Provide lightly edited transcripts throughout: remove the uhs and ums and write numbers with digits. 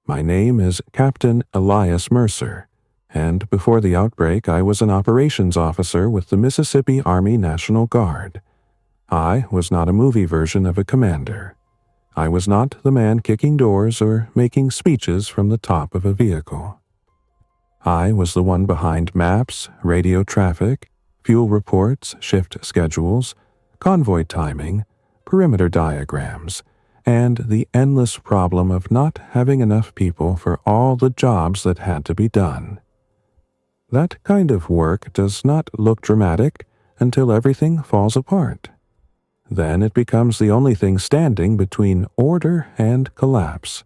My name is Captain Elias Mercer, and before the outbreak I was an operations officer with the Mississippi Army National Guard. I was not a movie version of a commander. I was not the man kicking doors or making speeches from the top of a vehicle. I was the one behind maps, radio traffic, fuel reports, shift schedules, convoy timing, perimeter diagrams, and the endless problem of not having enough people for all the jobs that had to be done. That kind of work does not look dramatic until everything falls apart. Then it becomes the only thing standing between order and collapse.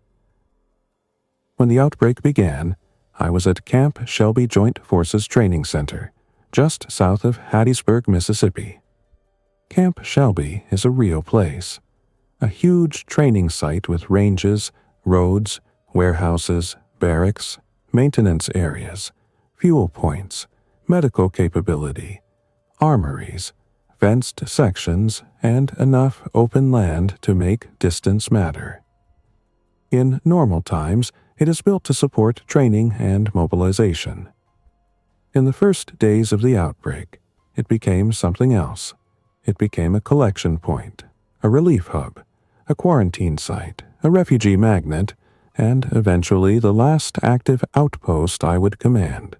When the outbreak began, I was at Camp Shelby Joint Forces Training Center, just south of Hattiesburg, Mississippi. Camp Shelby is a real place, a huge training site with ranges, roads, warehouses, barracks, maintenance areas, fuel points, medical capability, armories, fenced sections, and enough open land to make distance matter. In normal times, it is built to support training and mobilization. In the first days of the outbreak, it became something else. It became a collection point, a relief hub, a quarantine site, a refugee magnet, and eventually the last active outpost I would command.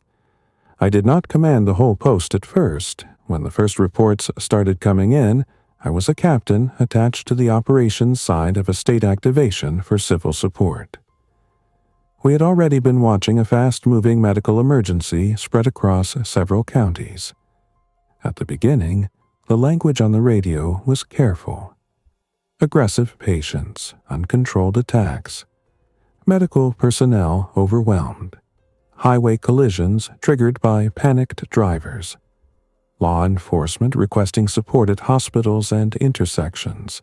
I did not command the whole post at first. When the first reports started coming in, I was a captain attached to the operations side of a state activation for civil support. We had already been watching a fast-moving medical emergency spread across several counties. At the beginning, the language on the radio was careful. Aggressive patients, uncontrolled attacks, medical personnel overwhelmed, highway collisions triggered by panicked drivers, law enforcement requesting support at hospitals and intersections.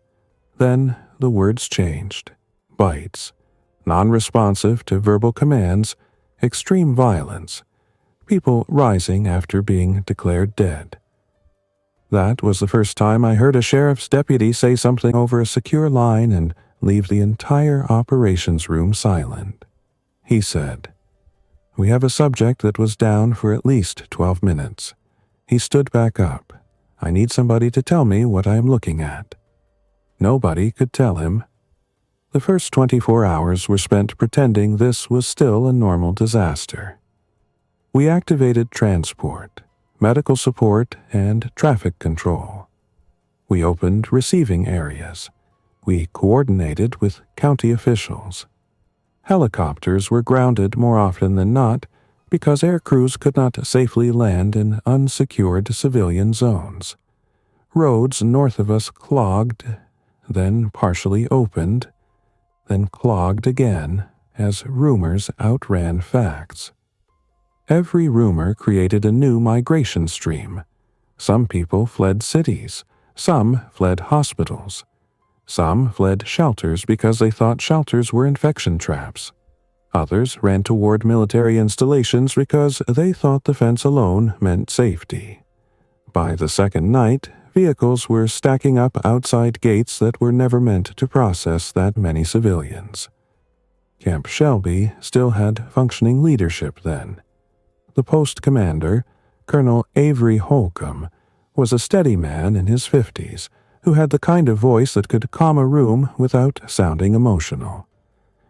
Then the words changed. Bites, non-responsive to verbal commands, extreme violence, people rising after being declared dead. That was the first time I heard a sheriff's deputy say something over a secure line and leave the entire operations room silent. He said, "We have a subject that was down for at least 12 minutes. He stood back up. I need somebody to tell me what I am looking at." Nobody could tell him. The first 24 hours were spent pretending this was still a normal disaster. We activated transport, medical support, and traffic control. We opened receiving areas. We coordinated with county officials. Helicopters were grounded more often than not because air crews could not safely land in unsecured civilian zones. Roads north of us clogged, then partially opened, then clogged again as rumors outran facts. Every rumor created a new migration stream. Some people fled cities, some fled hospitals, some fled shelters because they thought shelters were infection traps. Others ran toward military installations because they thought the fence alone meant safety. By the second night, vehicles were stacking up outside gates that were never meant to process that many civilians. Camp Shelby still had functioning leadership then. The post commander, Colonel Avery Holcomb, was a steady man in his 50s who had the kind of voice that could calm a room without sounding emotional.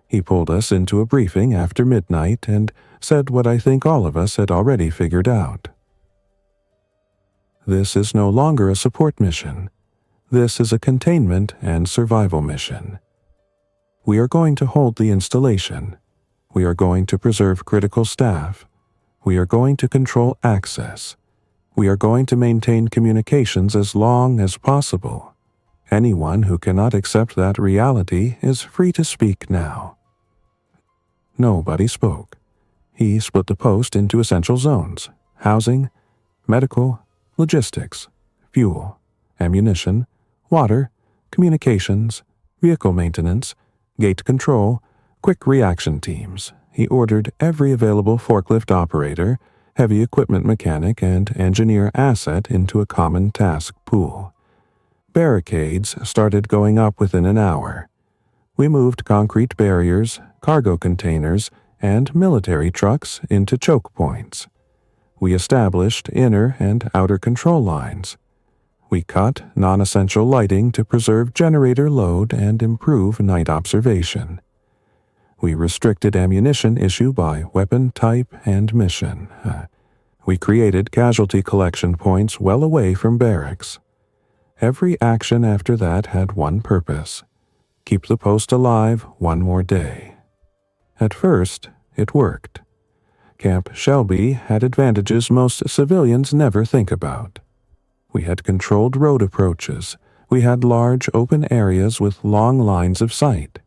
He pulled us into a briefing after midnight and said what I think all of us had already figured out. This is no longer a support mission. This is a containment and survival mission. We are going to hold the installation. We are going to preserve critical staff. We are going to control access. We are going to maintain communications as long as possible. Anyone who cannot accept that reality is free to speak now. Nobody spoke. He split the post into essential zones: housing, medical, logistics, fuel, ammunition, water, communications, vehicle maintenance, gate control, quick reaction teams. He ordered every available forklift operator, heavy equipment mechanic, and engineer asset into a common task pool. Barricades started going up within an hour. We moved concrete barriers, cargo containers, and military trucks into choke points. We established inner and outer control lines. We cut non-essential lighting to preserve generator load and improve night observation. We restricted ammunition issue by weapon type and mission. We created casualty collection points well away from barracks. Every action after that had one purpose: keep the post alive one more day. At first, it worked. Camp Shelby had advantages most civilians never think about. We had controlled road approaches. We had large open areas with long lines of sight.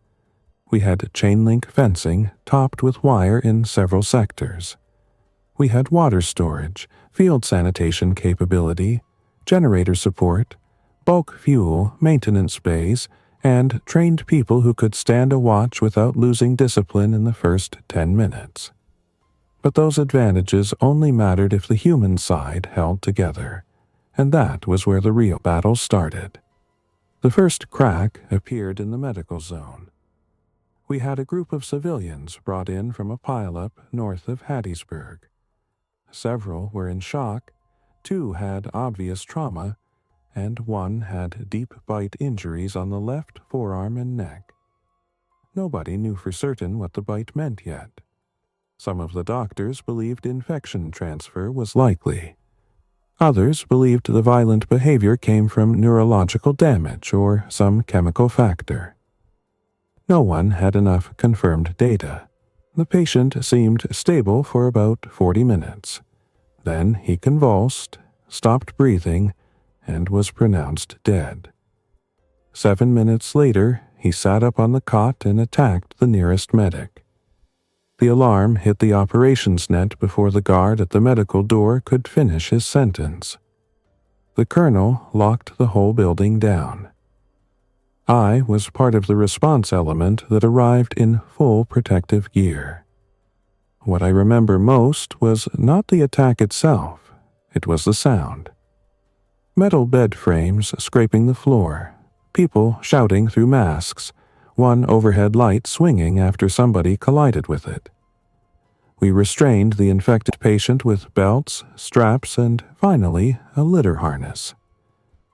We had chain-link fencing topped with wire in several sectors. We had water storage, field sanitation capability, generator support, bulk fuel, maintenance bays, and trained people who could stand a watch without losing discipline in the first 10 minutes. But those advantages only mattered if the human side held together, and that was where the real battle started. The first crack appeared in the medical zone. We had a group of civilians brought in from a pileup north of Hattiesburg. Several were in shock, 2 had obvious trauma, and 1 had deep bite injuries on the left forearm and neck. Nobody knew for certain what the bite meant yet. Some of the doctors believed infection transfer was likely. Others believed the violent behavior came from neurological damage or some chemical factor. No one had enough confirmed data. The patient seemed stable for about 40 minutes. Then he convulsed, stopped breathing, and was pronounced dead. 7 minutes later, he sat up on the cot and attacked the nearest medic. The alarm hit the operations net before the guard at the medical door could finish his sentence. The colonel locked the whole building down. I was part of the response element that arrived in full protective gear. What I remember most was not the attack itself, it was the sound. Metal bed frames scraping the floor, people shouting through masks, one overhead light swinging after somebody collided with it. We restrained the infected patient with belts, straps, and finally a litter harness.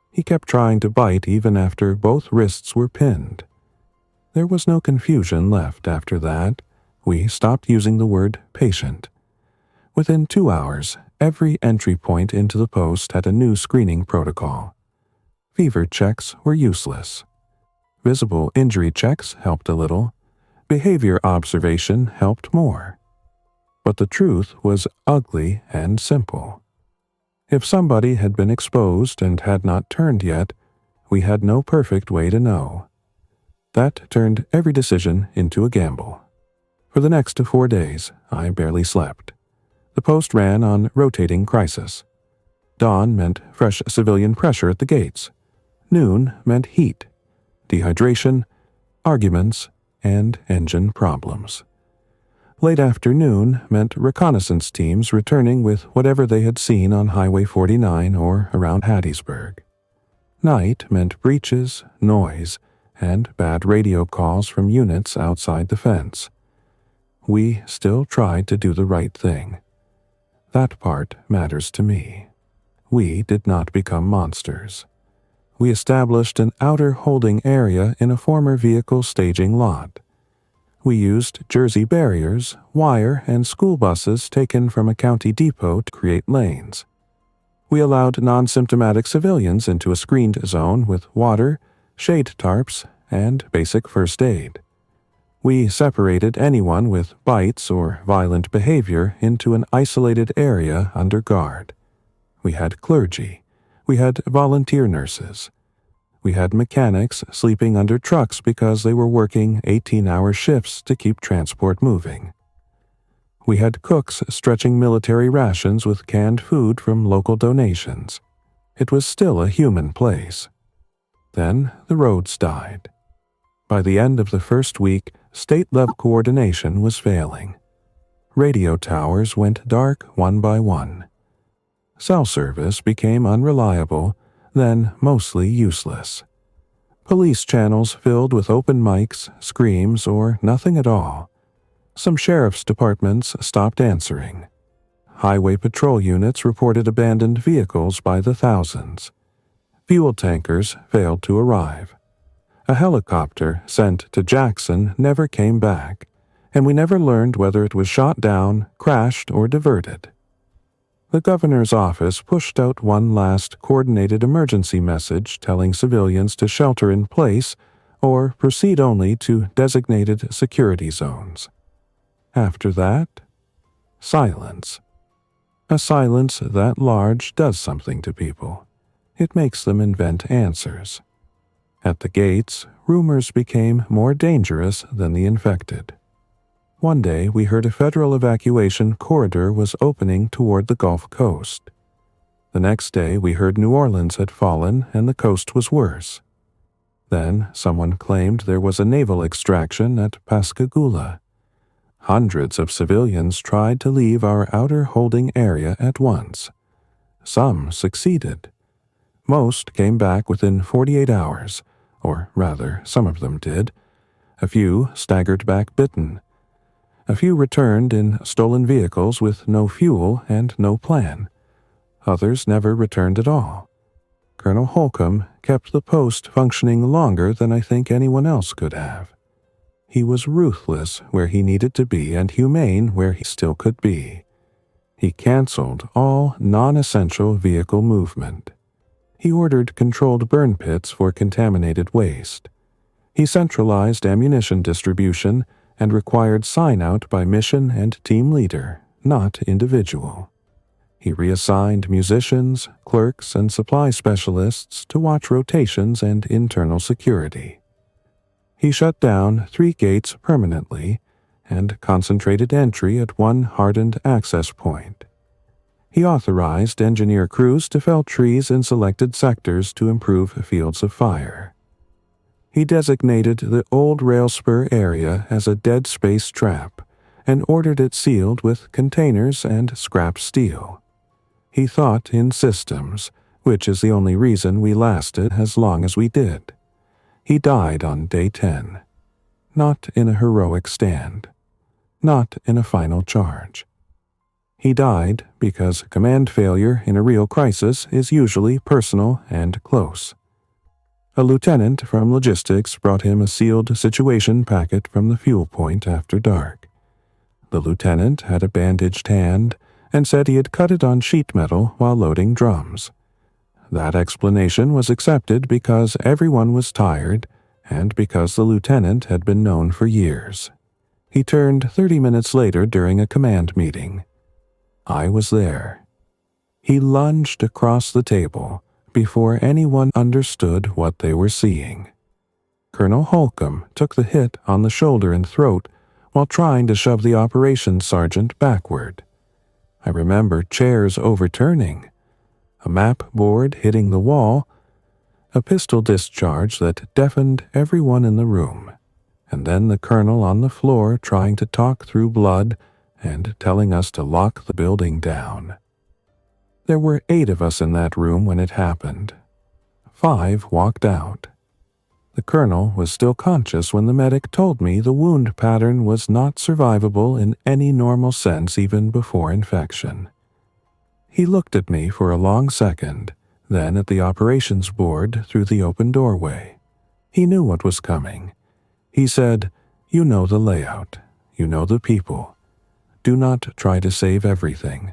He kept trying to bite even after both wrists were pinned. There was no confusion left after that. We stopped using the word patient. Within 2 hours, every entry point into the post had a new screening protocol. Fever checks were useless. Visible injury checks helped a little. Behavior observation helped more. But the truth was ugly and simple. If somebody had been exposed and had not turned yet, we had no perfect way to know. That turned every decision into a gamble. For the next 4 days, I barely slept. The post ran on rotating crisis. Dawn meant fresh civilian pressure at the gates. Noon meant heat, dehydration, arguments, and engine problems. Late afternoon meant reconnaissance teams returning with whatever they had seen on Highway 49 or around Hattiesburg. Night meant breaches, noise, and bad radio calls from units outside the fence. We still tried to do the right thing. That part matters to me. We did not become monsters. We established an outer holding area in a former vehicle staging lot. We used Jersey barriers, wire, and school buses taken from a county depot to create lanes. We allowed non-symptomatic civilians into a screened zone with water, shade tarps, and basic first aid. We separated anyone with bites or violent behavior into an isolated area under guard. We had clergy. We had volunteer nurses. We had mechanics sleeping under trucks because they were working 18-hour shifts to keep transport moving. We had cooks stretching military rations with canned food from local donations. It was still a human place. Then the roads died. By the end of the first week, state-level coordination was failing. Radio towers went dark one by one. Cell service became unreliable, then mostly useless. Police channels filled with open mics, screams, or nothing at all. Some sheriff's departments stopped answering. Highway patrol units reported abandoned vehicles by the thousands. Fuel tankers failed to arrive. A helicopter sent to Jackson never came back, and we never learned whether it was shot down, crashed, or diverted. The governor's office pushed out one last coordinated emergency message telling civilians to shelter in place or proceed only to designated security zones. After that, silence. A silence that large does something to people. It makes them invent answers. At the gates, rumors became more dangerous than the infected. One day we heard a federal evacuation corridor was opening toward the Gulf Coast. The next day we heard New Orleans had fallen and the coast was worse. Then someone claimed there was a naval extraction at Pascagoula. Hundreds of civilians tried to leave our outer holding area at once. Some succeeded. Most came back within 48 hours, or rather, some of them did. A few staggered back bitten. A few returned in stolen vehicles with no fuel and no plan. Others never returned at all. Colonel Holcomb kept the post functioning longer than I think anyone else could have. He was ruthless where he needed to be and humane where he still could be. He canceled all non-essential vehicle movement. He ordered controlled burn pits for contaminated waste. He centralized ammunition distribution and required sign-out by mission and team leader, not individual. He reassigned musicians, clerks, and supply specialists to watch rotations and internal security. He shut down 3 gates permanently and concentrated entry at one hardened access point. He authorized engineer crews to fell trees in selected sectors to improve fields of fire. He designated the old rail spur area as a dead space trap and ordered it sealed with containers and scrap steel. He thought in systems, which is the only reason we lasted as long as we did. He died on day 10. Not in a heroic stand. Not in a final charge. He died because command failure in a real crisis is usually personal and close. A lieutenant from logistics brought him a sealed situation packet from the fuel point after dark. The lieutenant had a bandaged hand and said he had cut it on sheet metal while loading drums. That explanation was accepted because everyone was tired and because the lieutenant had been known for years. He turned 30 minutes later during a command meeting. I was there. He lunged across the table before anyone understood what they were seeing. Colonel Holcomb took the hit on the shoulder and throat while trying to shove the operations sergeant backward. I remember chairs overturning, a map board hitting the wall, a pistol discharge that deafened everyone in the room, and then the colonel on the floor trying to talk through blood and telling us to lock the building down. There were 8 of us in that room when it happened. 5 walked out. The colonel was still conscious when the medic told me the wound pattern was not survivable in any normal sense even before infection. He looked at me for a long second, then at the operations board through the open doorway. He knew what was coming. He said, "You know the layout. You know the people. Do not try to save everything."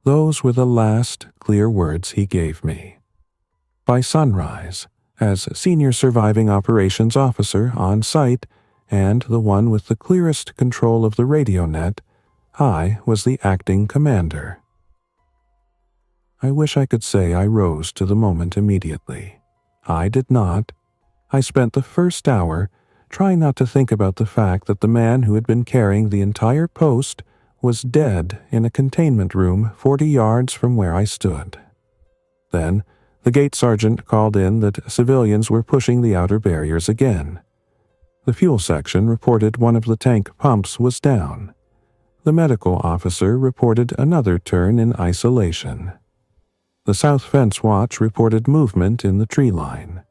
Those were the last clear words he gave me. By sunrise, as senior surviving operations officer on site and the one with the clearest control of the radio net, I was the acting commander. I wish I could say I rose to the moment immediately. I did not. I spent the first hour trying not to think about the fact that the man who had been carrying the entire post was dead in a containment room 40 yards from where I stood. Then, the gate sergeant called in that civilians were pushing the outer barriers again. The fuel section reported one of the tank pumps was down. The medical officer reported another turn in isolation. The South Fence Watch reported movement in the tree line.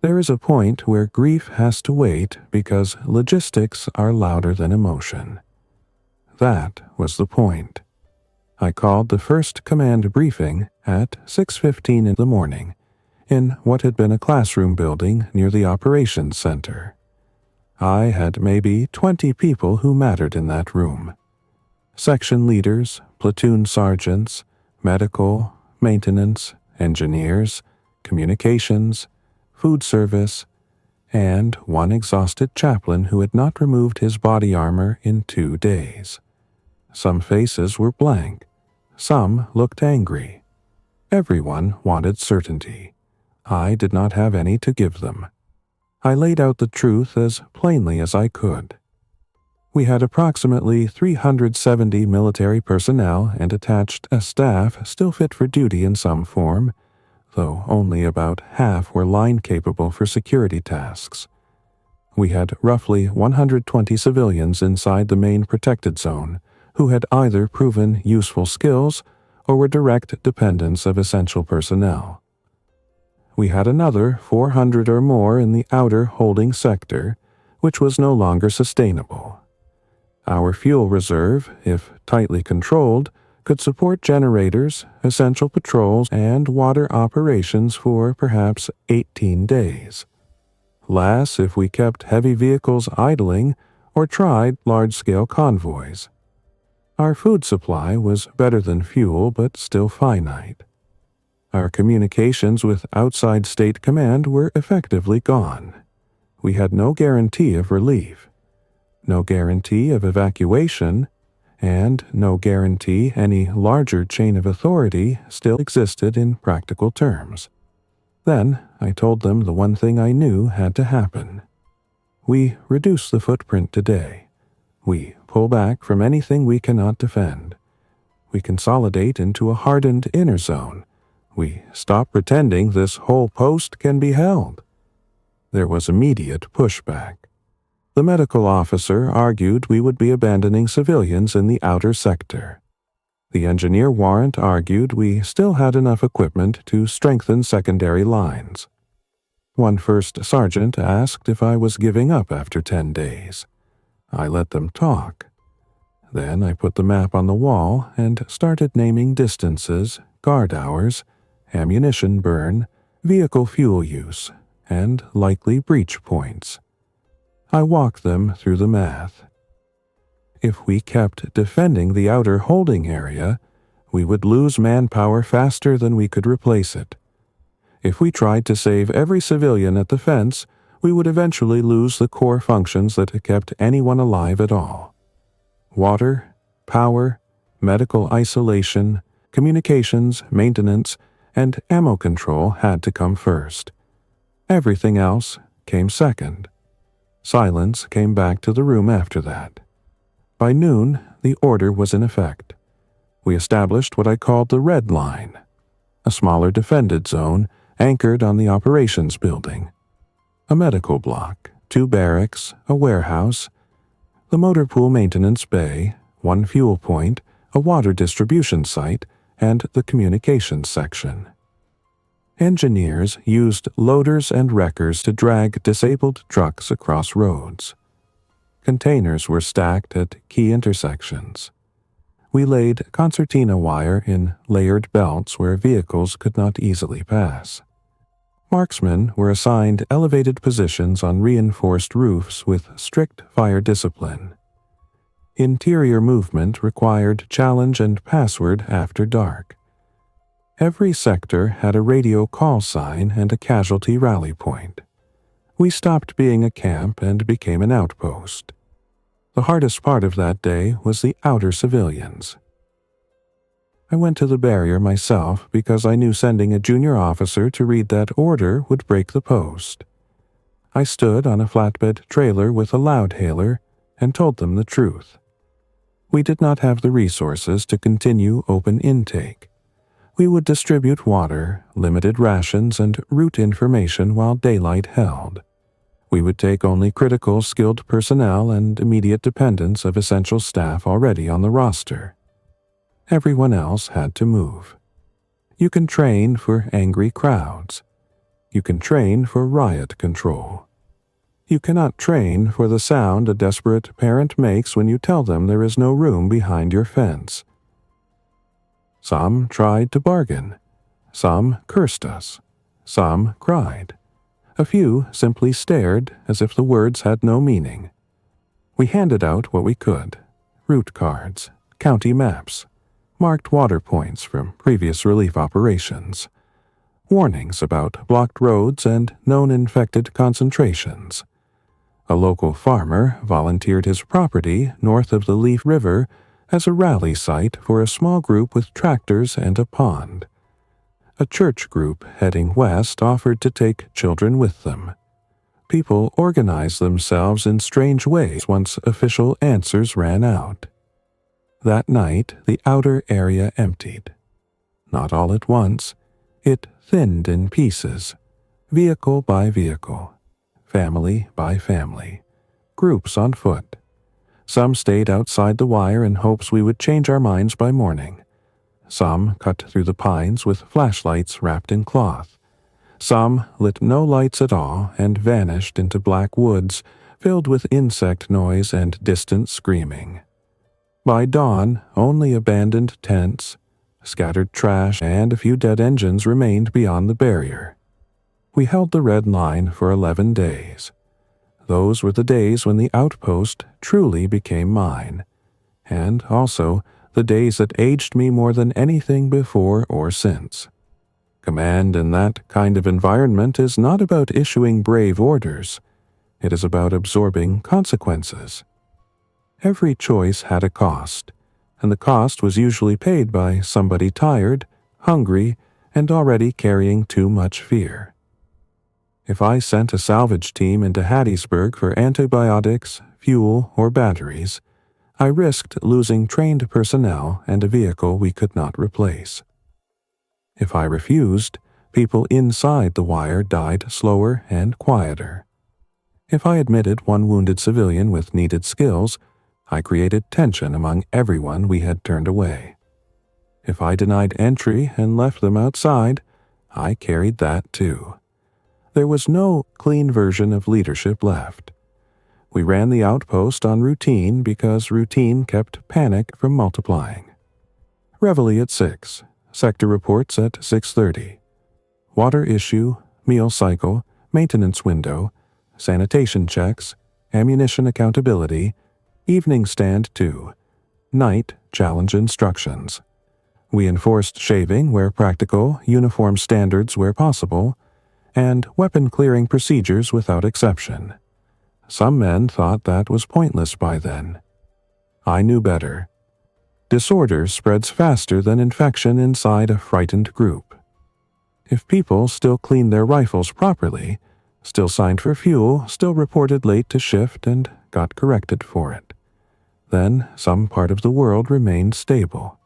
There is a point where grief has to wait because logistics are louder than emotion. That was the point. I called the first command briefing at 6:15 in the morning in what had been a classroom building near the operations center. I had maybe 20 people who mattered in that room. Section leaders, platoon sergeants, medical, maintenance, engineers, communications, food service, and one exhausted chaplain who had not removed his body armor in 2 days. Some faces were blank. Some looked angry. Everyone wanted certainty. I did not have any to give them. I laid out the truth as plainly as I could. We had approximately 370 military personnel and attached a staff still fit for duty in some form, though only about half were line-capable for security tasks. We had roughly 120 civilians inside the main protected zone who had either proven useful skills or were direct dependents of essential personnel. We had another 400 or more in the outer holding sector, which was no longer sustainable. Our fuel reserve, if tightly controlled, could support generators, essential patrols, and water operations for perhaps 18 days. Less if we kept heavy vehicles idling or tried large-scale convoys. Our food supply was better than fuel, but still finite. Our communications with outside state command were effectively gone. We had no guarantee of relief, no guarantee of evacuation, and no guarantee any larger chain of authority still existed in practical terms. Then I told them the one thing I knew had to happen. We reduce the footprint today. We pull back from anything we cannot defend. We consolidate into a hardened inner zone. We stop pretending this whole post can be held. There was immediate pushback. The medical officer argued we would be abandoning civilians in the outer sector. The engineer warrant argued we still had enough equipment to strengthen secondary lines. One first sergeant asked if I was giving up after 10 days. I let them talk. Then I put the map on the wall and started naming distances, guard hours, ammunition burn, vehicle fuel use, and likely breach points. I walked them through the math. If we kept defending the outer holding area, we would lose manpower faster than we could replace it. If we tried to save every civilian at the fence, we would eventually lose the core functions that had kept anyone alive at all. Water, power, medical isolation, communications, maintenance, and ammo control had to come first. Everything else came second. Silence came back to the room after that. By noon, the order was in effect. We established what I called the Red Line, a smaller defended zone anchored on the operations building. A medical block, 2 barracks, a warehouse, the motor pool maintenance bay, 1 fuel point, a water distribution site, and the communications section. Engineers used loaders and wreckers to drag disabled trucks across roads. Containers were stacked at key intersections. We laid concertina wire in layered belts where vehicles could not easily pass. Marksmen were assigned elevated positions on reinforced roofs with strict fire discipline. Interior movement required challenge and password after dark. Every sector had a radio call sign and a casualty rally point. We stopped being a camp and became an outpost. The hardest part of that day was the outer civilians. I went to the barrier myself because I knew sending a junior officer to read that order would break the post. I stood on a flatbed trailer with a loudhailer and told them the truth. We did not have the resources to continue open intake. We would distribute water, limited rations, and route information while daylight held. We would take only critical skilled personnel and immediate dependents of essential staff already on the roster. Everyone else had to move. You can train for angry crowds. You can train for riot control. You cannot train for the sound a desperate parent makes when you tell them there is no room behind your fence. Some tried to bargain. Some cursed us. Some cried. A few simply stared as if the words had no meaning. We handed out what we could: route cards, county maps, marked water points from previous relief operations, warnings about blocked roads and known infected concentrations. A local farmer volunteered his property north of the Leaf River as a rally site for a small group with tractors and a pond. A church group heading west offered to take children with them. People organized themselves in strange ways once official answers ran out. That night, the outer area emptied. Not all at once. It thinned in pieces, vehicle by vehicle, family by family, groups on foot. Some stayed outside the wire in hopes we would change our minds by morning. Some cut through the pines with flashlights wrapped in cloth. Some lit no lights at all and vanished into black woods filled with insect noise and distant screaming. By dawn, only abandoned tents, scattered trash, and a few dead engines remained beyond the barrier. We held the red line for 11 days. Those were the days when the outpost truly became mine, and also the days that aged me more than anything before or since. Command in that kind of environment is not about issuing brave orders. It is about absorbing consequences. Every choice had a cost, and the cost was usually paid by somebody tired, hungry, and already carrying too much fear. If I sent a salvage team into Hattiesburg for antibiotics, fuel, or batteries, I risked losing trained personnel and a vehicle we could not replace. If I refused, people inside the wire died slower and quieter. If I admitted one wounded civilian with needed skills, I created tension among everyone we had turned away. If I denied entry and left them outside, I carried that too. There was no clean version of leadership left. We ran the outpost on routine because routine kept panic from multiplying. Reveille at 6, sector reports at 6:30. Water issue, meal cycle, maintenance window, sanitation checks, ammunition accountability, evening stand 2, night challenge instructions. We enforced shaving where practical, uniform standards where possible, and weapon clearing procedures without exception. Some men thought that was pointless by then. I knew better. Disorder spreads faster than infection inside a frightened group. If people still cleaned their rifles properly, still signed for fuel, still reported late to shift and got corrected for it, then some part of the world remained stable.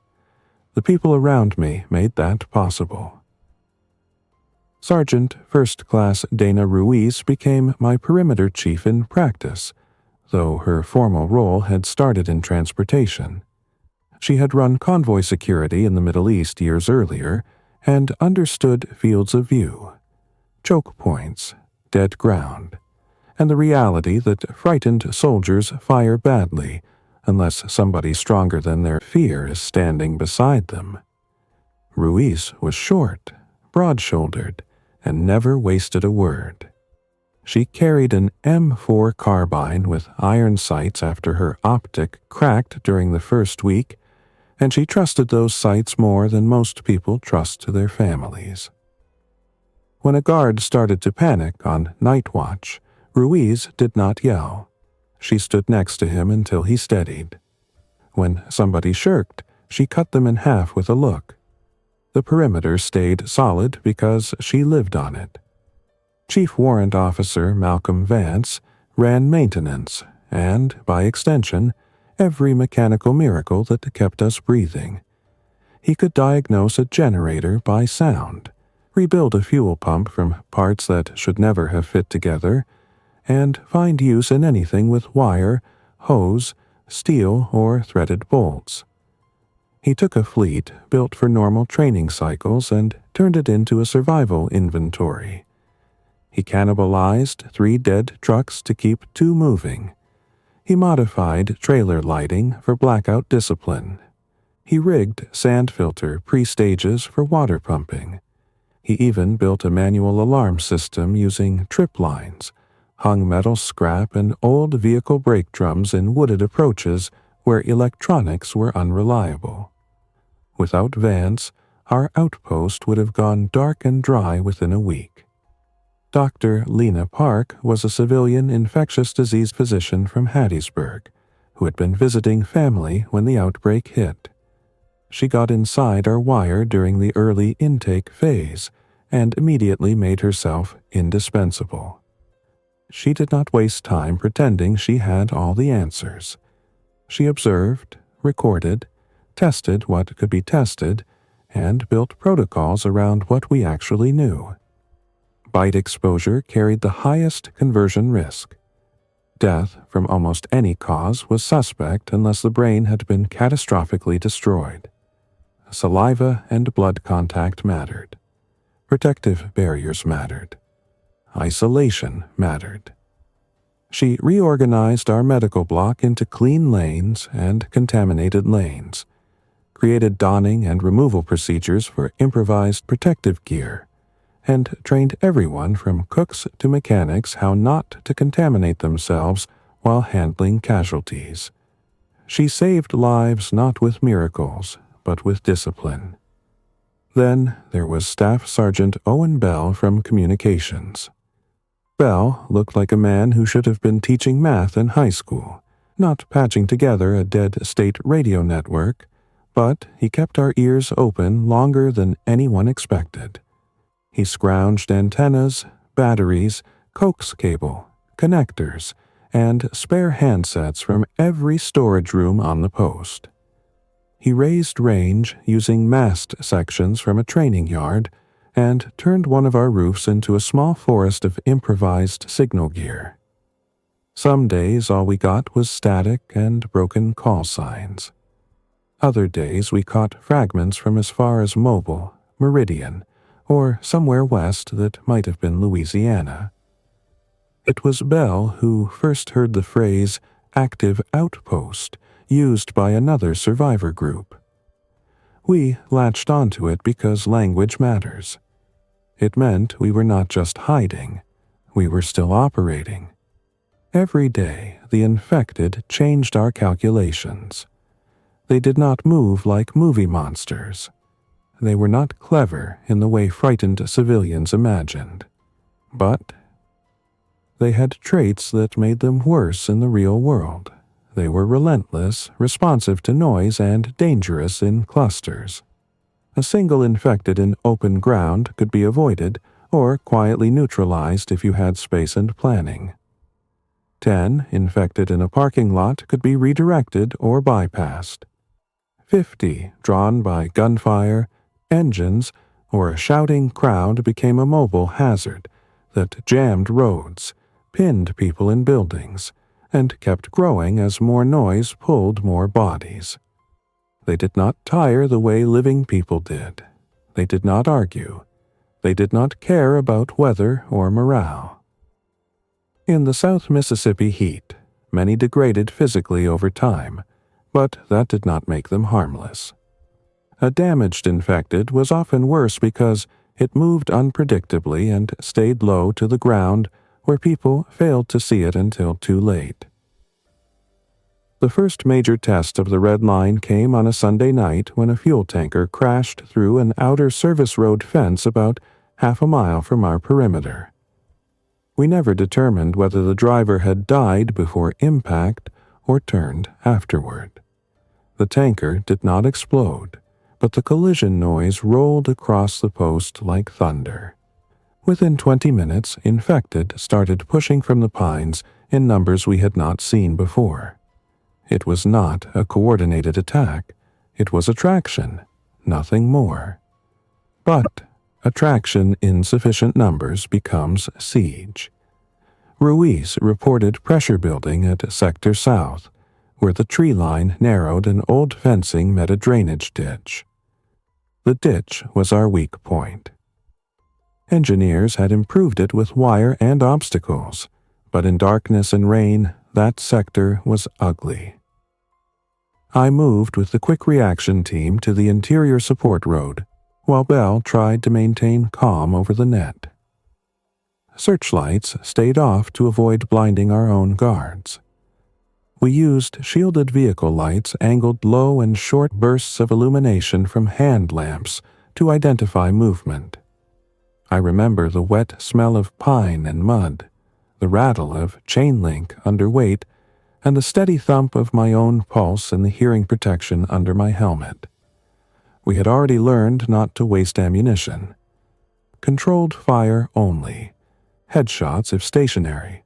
The people around me made that possible. Sergeant First Class Dana Ruiz became my perimeter chief in practice, though her formal role had started in transportation. She had run convoy security in the Middle East years earlier and understood fields of view, choke points, dead ground, and the reality that frightened soldiers fire badly unless somebody stronger than their fear is standing beside them. Ruiz was short, broad-shouldered, and never wasted a word. She carried an M4 carbine with iron sights after her optic cracked during the first week, and she trusted those sights more than most people trust their families. When a guard started to panic on night watch, Ruiz did not yell. She stood next to him until he steadied. When somebody shirked, she cut them in half with a look. The perimeter stayed solid because she lived on it. Chief Warrant Officer Malcolm Vance ran maintenance and, by extension, every mechanical miracle that kept us breathing. He could diagnose a generator by sound, rebuild a fuel pump from parts that should never have fit together, and find use in anything with wire, hose, steel, or threaded bolts. He took a fleet built for normal training cycles and turned it into a survival inventory. He cannibalized 3 dead trucks to keep 2 moving. He modified trailer lighting for blackout discipline. He rigged sand filter pre-stages for water pumping. He even built a manual alarm system using trip lines, hung metal scrap and old vehicle brake drums in wooded approaches where electronics were unreliable. Without Vance, our outpost would have gone dark and dry within a week. Dr. Lena Park was a civilian infectious disease physician from Hattiesburg who had been visiting family when the outbreak hit. She got inside our wire during the early intake phase and immediately made herself indispensable. She did not waste time pretending she had all the answers. She observed, recorded, tested what could be tested, and built protocols around what we actually knew. Bite exposure carried the highest conversion risk. Death from almost any cause was suspect unless the brain had been catastrophically destroyed. Saliva and blood contact mattered. Protective barriers mattered. Isolation mattered. She reorganized our medical block into clean lanes and contaminated lanes, created donning and removal procedures for improvised protective gear, and trained everyone from cooks to mechanics how not to contaminate themselves while handling casualties. She saved lives not with miracles, but with discipline. Then there was Staff Sergeant Owen Bell from Communications. Bell looked like a man who should have been teaching math in high school, not patching together a dead state radio network, but he kept our ears open longer than anyone expected. He scrounged antennas, batteries, coax cable, connectors, and spare handsets from every storage room on the post. He raised range using mast sections from a training yard and turned one of our roofs into a small forest of improvised signal gear. Some days all we got was static and broken call signs. Other days we caught fragments from as far as Mobile, Meridian, or somewhere west that might have been Louisiana. It was Bell who first heard the phrase active outpost used by another survivor group. We latched onto it because language matters. It meant we were not just hiding, we were still operating. Every day, the infected changed our calculations. They did not move like movie monsters. They were not clever in the way frightened civilians imagined. But they had traits that made them worse in the real world. They were relentless, responsive to noise, and dangerous in clusters. A single infected in open ground could be avoided or quietly neutralized if you had space and planning. 10 infected in a parking lot could be redirected or bypassed. 50 drawn by gunfire, engines, or a shouting crowd became a mobile hazard that jammed roads, pinned people in buildings, and kept growing as more noise pulled more bodies. They did not tire the way living people did. They did not argue. They did not care about weather or morale. In the South Mississippi heat, many degraded physically over time, but that did not make them harmless. A damaged infected was often worse because it moved unpredictably and stayed low to the ground where people failed to see it until too late. The first major test of the Red Line came on a Sunday night when a fuel tanker crashed through an outer service road fence about half a mile from our perimeter. We never determined whether the driver had died before impact or turned afterward. The tanker did not explode, but the collision noise rolled across the post like thunder. Within 20 minutes, infected started pushing from the pines in numbers we had not seen before. It was not a coordinated attack. It was attraction, nothing more. But attraction in sufficient numbers becomes siege. Ruiz reported pressure building at Sector South, where the tree line narrowed and old fencing met a drainage ditch. The ditch was our weak point. Engineers had improved it with wire and obstacles, but in darkness and rain, that sector was ugly. I moved with the quick reaction team to the interior support road, while Belle tried to maintain calm over the net. Searchlights stayed off to avoid blinding our own guards. We used shielded vehicle lights angled low and short bursts of illumination from hand lamps to identify movement. I remember the wet smell of pine and mud, the rattle of chain link under weight, and the steady thump of my own pulse in the hearing protection under my helmet. We had already learned not to waste ammunition. Controlled fire only. Headshots if stationary.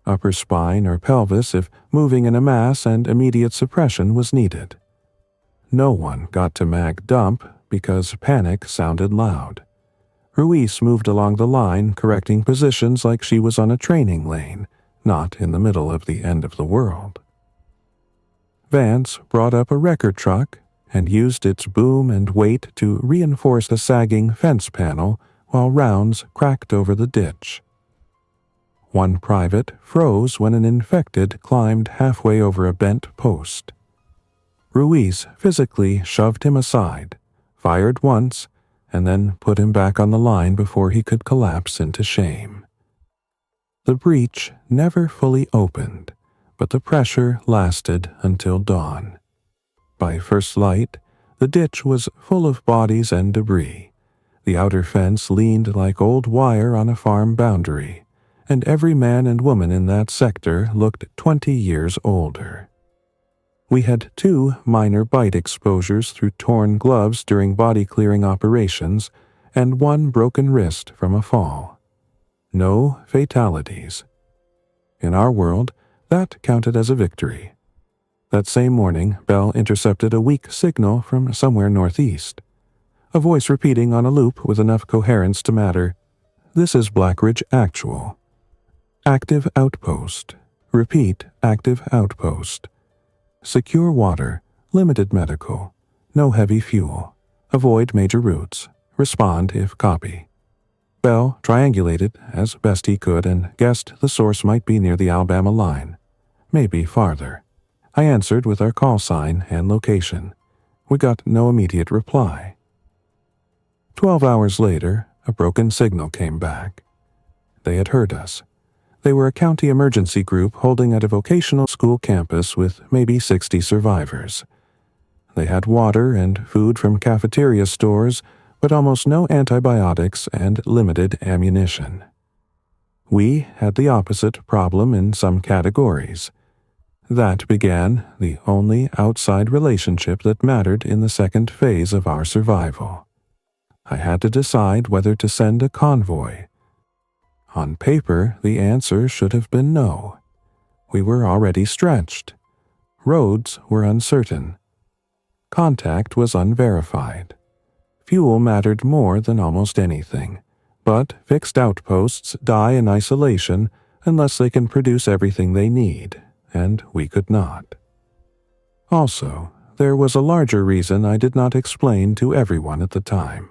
Upper spine or pelvis if moving in a mass and immediate suppression was needed. No one got to mag dump because panic sounded loud. Ruiz moved along the line, correcting positions like she was on a training lane, not in the middle of the end of the world. Vance brought up a wrecker truck and used its boom and weight to reinforce the sagging fence panel while rounds cracked over the ditch. One private froze when an infected climbed halfway over a bent post. Ruiz physically shoved him aside, fired once, and then put him back on the line before he could collapse into shame. The breach never fully opened, but the pressure lasted until dawn. By first light, the ditch was full of bodies and debris. The outer fence leaned like old wire on a farm boundary, and every man and woman in that sector looked 20 years older. We had 2 minor bite exposures through torn gloves during body-clearing operations and 1 broken wrist from a fall. No fatalities. In our world, that counted as a victory. That same morning, Belle intercepted a weak signal from somewhere northeast. A voice repeating on a loop with enough coherence to matter, "This is Blackridge Actual. Active Outpost. Repeat, active Outpost. Secure water, limited medical, no heavy fuel. Avoid major routes. Respond if copy." Bell triangulated as best he could and guessed the source might be near the Alabama line, maybe farther. I answered with our call sign and location. We got no immediate reply. 12 hours later, a broken signal came back. They had heard us. They were a county emergency group holding at a vocational school campus with maybe 60 survivors. They had water and food from cafeteria stores, but almost no antibiotics and limited ammunition. We had the opposite problem in some categories. That began the only outside relationship that mattered in the second phase of our survival. I had to decide whether to send a convoy. On paper, the answer should have been no. We were already stretched. Roads were uncertain. Contact was unverified. Fuel mattered more than almost anything, but fixed outposts die in isolation unless they can produce everything they need, and we could not. Also, there was a larger reason I did not explain to everyone at the time.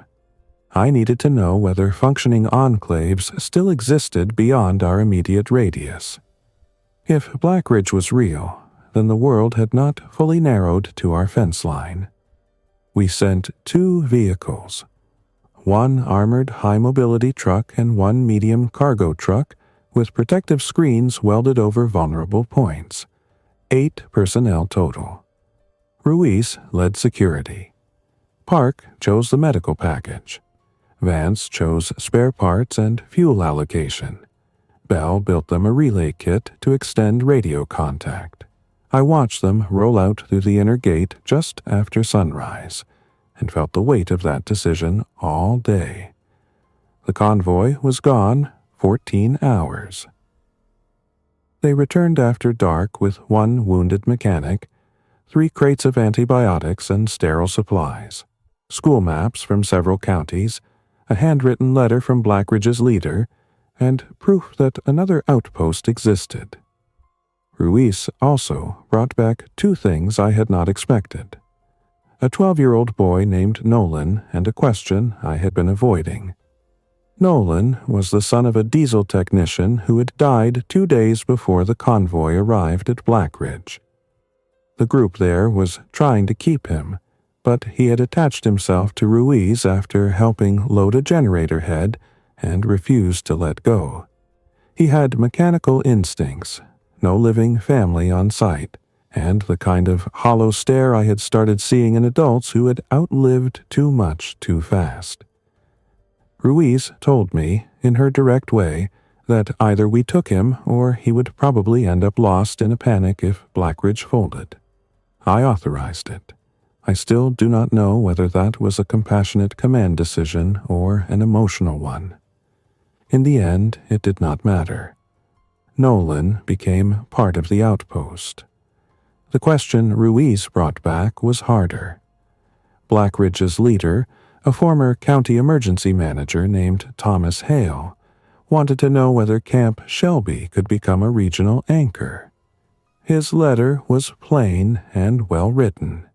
I needed to know whether functioning enclaves still existed beyond our immediate radius. If Blackridge was real, then the world had not fully narrowed to our fence line. We sent 2 vehicles, 1 armored high-mobility truck and 1 medium cargo truck with protective screens welded over vulnerable points. 8 personnel total. Ruiz led security. Park chose the medical package. Vance chose spare parts and fuel allocation. Bell built them a relay kit to extend radio contact. I watched them roll out through the inner gate just after sunrise, and felt the weight of that decision all day. The convoy was gone 14 hours. They returned after dark with 1 wounded mechanic, 3 crates of antibiotics and sterile supplies, school maps from several counties, a handwritten letter from Blackridge's leader, and proof that another outpost existed. Ruiz also brought back 2 things I had not expected. A 12-year-old boy named Nolan and a question I had been avoiding. Nolan was the son of a diesel technician who had died 2 days before the convoy arrived at Black Ridge. The group there was trying to keep him, but he had attached himself to Ruiz after helping load a generator head and refused to let go. He had mechanical instincts, no living family on site, and the kind of hollow stare I had started seeing in adults who had outlived too much too fast. Ruiz told me, in her direct way, that either we took him or he would probably end up lost in a panic if Blackridge folded. I authorized it. I still do not know whether that was a compassionate command decision or an emotional one. In the end, it did not matter. Nolan became part of the Outpost. The question Ruiz brought back was harder. Blackridge's leader, a former county emergency manager named Thomas Hale, wanted to know whether Camp Shelby could become a regional anchor. His letter was plain and well written.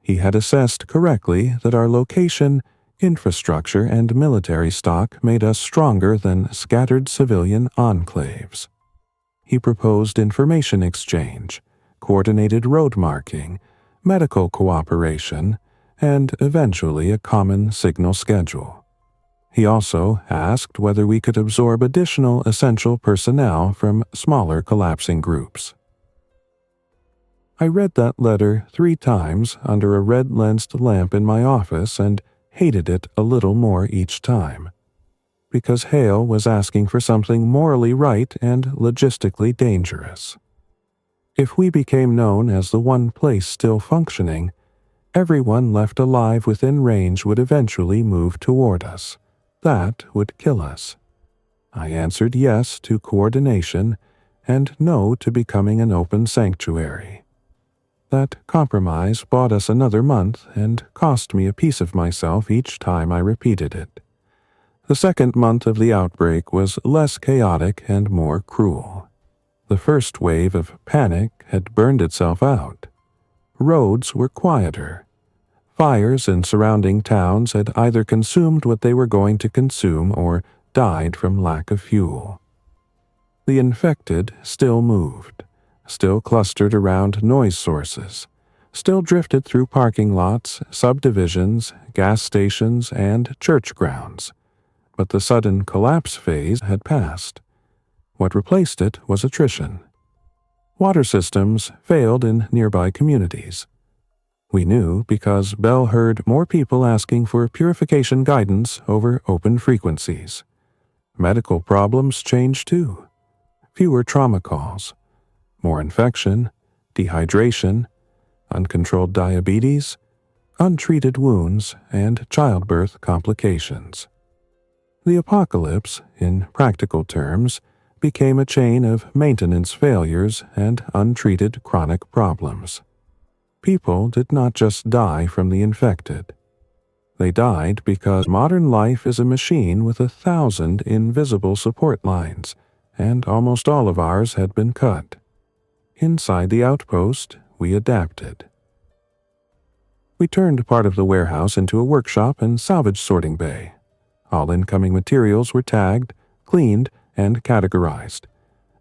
He had assessed correctly that our location, infrastructure, and military stock made us stronger than scattered civilian enclaves. He proposed information exchange, coordinated road marking, medical cooperation, and eventually a common signal schedule. He also asked whether we could absorb additional essential personnel from smaller collapsing groups. I read that letter 3 times under a red-lensed lamp in my office and hated it a little more each time, because Hale was asking for something morally right and logistically dangerous. If we became known as the one place still functioning, everyone left alive within range would eventually move toward us. That would kill us. I answered yes to coordination and no to becoming an open sanctuary. That compromise bought us another month and cost me a piece of myself each time I repeated it. The second month of the outbreak was less chaotic and more cruel. The first wave of panic had burned itself out. Roads were quieter. Fires in surrounding towns had either consumed what they were going to consume or died from lack of fuel. The infected still moved, still clustered around noise sources, still drifted through parking lots, subdivisions, gas stations, and church grounds. But the sudden collapse phase had passed. What replaced it was attrition. Water systems failed in nearby communities. We knew because Bell heard more people asking for purification guidance over open frequencies. Medical problems changed too. Fewer trauma calls, more infection, dehydration, uncontrolled diabetes, untreated wounds, and childbirth complications. The apocalypse, in practical terms, became a chain of maintenance failures and untreated chronic problems. People did not just die from the infected. They died because modern life is a machine with 1,000 invisible support lines, and almost all of ours had been cut. Inside the outpost, we adapted. We turned part of the warehouse into a workshop and salvage sorting bay. All incoming materials were tagged, cleaned, and categorized.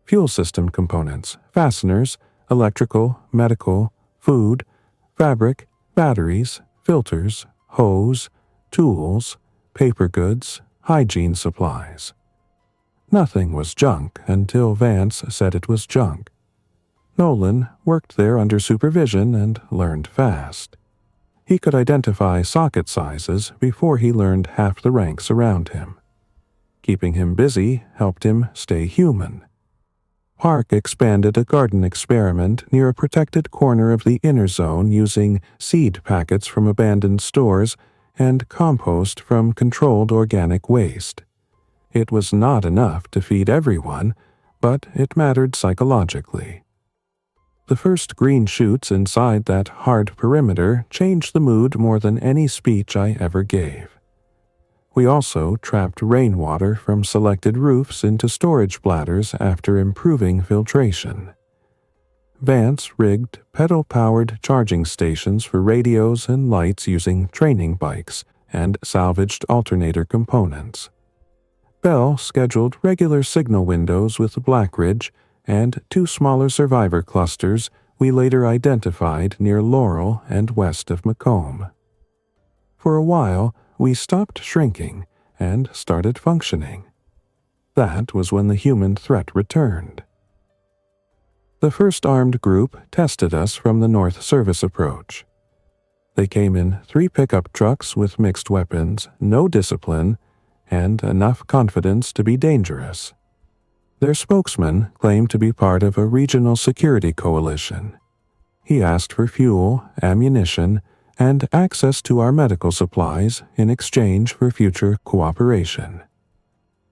Fuel system components, fasteners, electrical, medical, food, fabric, batteries, filters, hose, tools, paper goods, hygiene supplies. Nothing was junk until Vance said it was junk. Nolan worked there under supervision and learned fast. He could identify socket sizes before he learned half the ranks around him. Keeping him busy helped him stay human. Park expanded a garden experiment near a protected corner of the inner zone using seed packets from abandoned stores and compost from controlled organic waste. It was not enough to feed everyone, but it mattered psychologically. The first green shoots inside that hard perimeter changed the mood more than any speech I ever gave. We also trapped rainwater from selected roofs into storage bladders after improving filtration. Vance rigged pedal-powered charging stations for radios and lights using training bikes and salvaged alternator components. Bell scheduled regular signal windows with Blackridge and 2 smaller survivor clusters we later identified near Laurel and west of Macomb. For a while, we stopped shrinking and started functioning. That was when the human threat returned. The first armed group tested us from the North Service approach. They came in 3 pickup trucks with mixed weapons, no discipline, and enough confidence to be dangerous. Their spokesman claimed to be part of a regional security coalition. He asked for fuel, ammunition, and access to our medical supplies in exchange for future cooperation.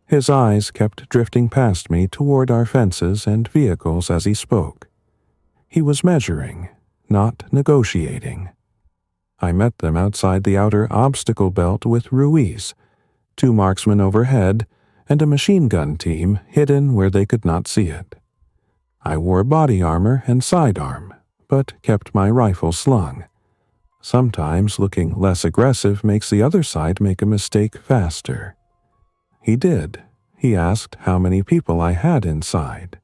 His eyes kept drifting past me toward our fences and vehicles as he spoke. He was measuring, not negotiating. I met them outside the outer obstacle belt with Ruiz, 2 marksmen overhead, and a machine gun team hidden where they could not see it. I wore body armor and sidearm, but kept my rifle slung. Sometimes looking less aggressive makes the other side make a mistake faster. He did. He asked how many people I had inside.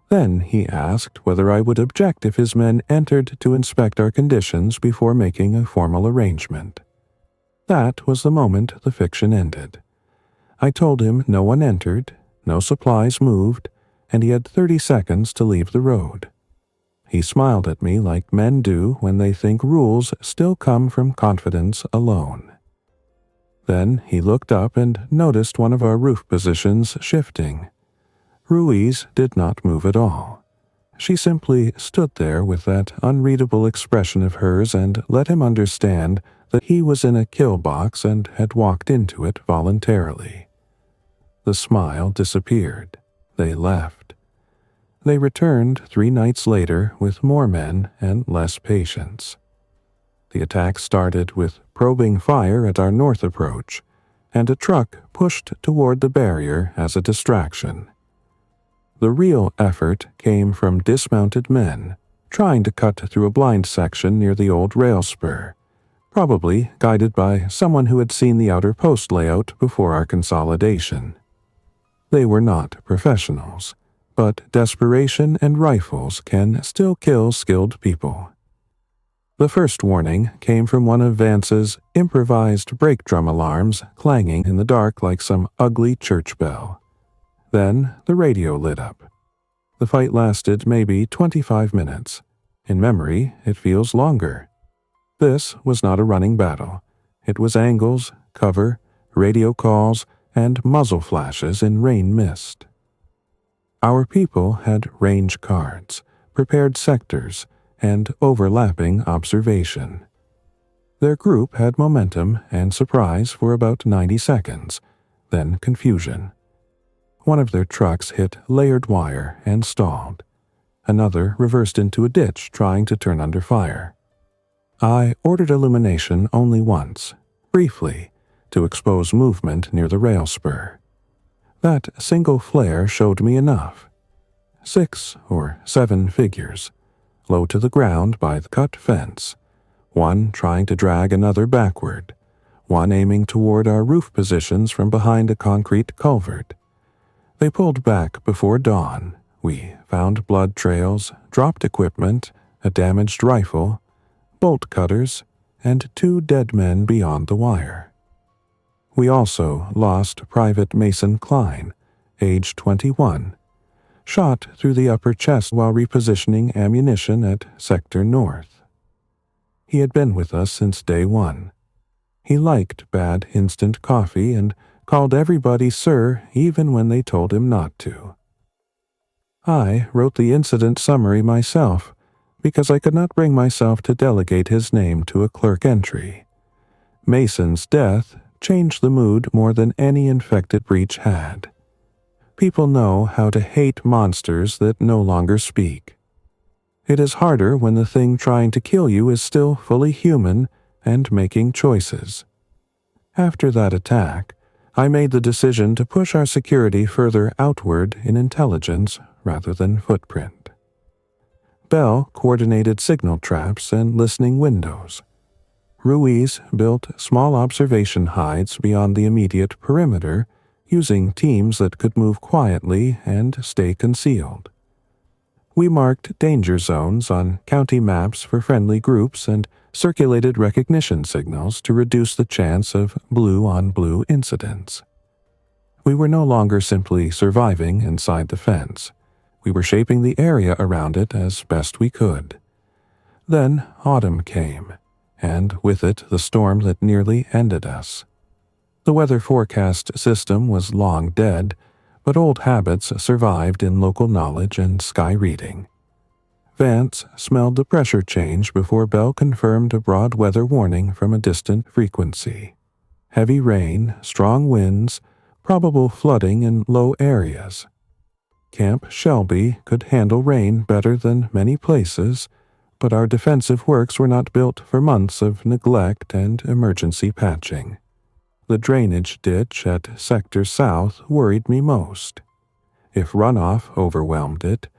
Then he asked whether I would object if his men entered to inspect our conditions before making a formal arrangement. That was the moment the fiction ended. I told him no one entered, no supplies moved, and he had 30 seconds to leave the road. He smiled at me like men do when they think rules still come from confidence alone. Then he looked up and noticed one of our roof positions shifting. Ruiz did not move at all. She simply stood there with that unreadable expression of hers and let him understand that he was in a kill box and had walked into it voluntarily. The smile disappeared. They left. They returned 3 nights later with more men and less patience. The attack started with probing fire at our north approach, and a truck pushed toward the barrier as a distraction. The real effort came from dismounted men trying to cut through a blind section near the old rail spur, probably guided by someone who had seen the outer post layout before our consolidation. They were not professionals, but desperation and rifles can still kill skilled people. The first warning came from one of Vance's improvised brake drum alarms clanging in the dark like some ugly church bell. Then the radio lit up. The fight lasted maybe 25 minutes. In memory, it feels longer. This was not a running battle. It was angles, cover, radio calls, and muzzle flashes in rain mist. Our people had range cards, prepared sectors, and overlapping observation. Their group had momentum and surprise for about 90 seconds, then confusion. One of their trucks hit layered wire and stalled. Another reversed into a ditch trying to turn under fire. I ordered illumination only once, briefly, to expose movement near the rail spur. That single flare showed me enough. 6 or 7 figures, low to the ground by the cut fence, one trying to drag another backward, one aiming toward our roof positions from behind a concrete culvert. They pulled back before dawn. We found blood trails, dropped equipment, a damaged rifle, bolt cutters, and 2 dead men beyond the wire. We also lost Private Mason Klein, age 21, shot through the upper chest while repositioning ammunition at Sector North. He had been with us since day 1. He liked bad instant coffee and called everybody sir even when they told him not to. I wrote the incident summary myself because I could not bring myself to delegate his name to a clerk entry. Mason's death changed the mood more than any infected breach had. People know how to hate monsters that no longer speak. It is harder when the thing trying to kill you is still fully human and making choices. After that attack, I made the decision to push our security further outward in intelligence rather than footprint. Bell coordinated signal traps and listening windows. Ruiz built small observation hides beyond the immediate perimeter using teams that could move quietly and stay concealed. We marked danger zones on county maps for friendly groups and circulated recognition signals to reduce the chance of blue-on-blue incidents. We were no longer simply surviving inside the fence. We were shaping the area around it as best we could. Then autumn came, and with it the storm that nearly ended us. The weather forecast system was long dead, but old habits survived in local knowledge and sky reading. Vance smelled the pressure change before Bell confirmed a broad weather warning from a distant frequency. Heavy rain, strong winds, probable flooding in low areas. Camp Shelby could handle rain better than many places, but our defensive works were not built for months of neglect and emergency patching. The drainage ditch at Sector South worried me most. If runoff overwhelmed it,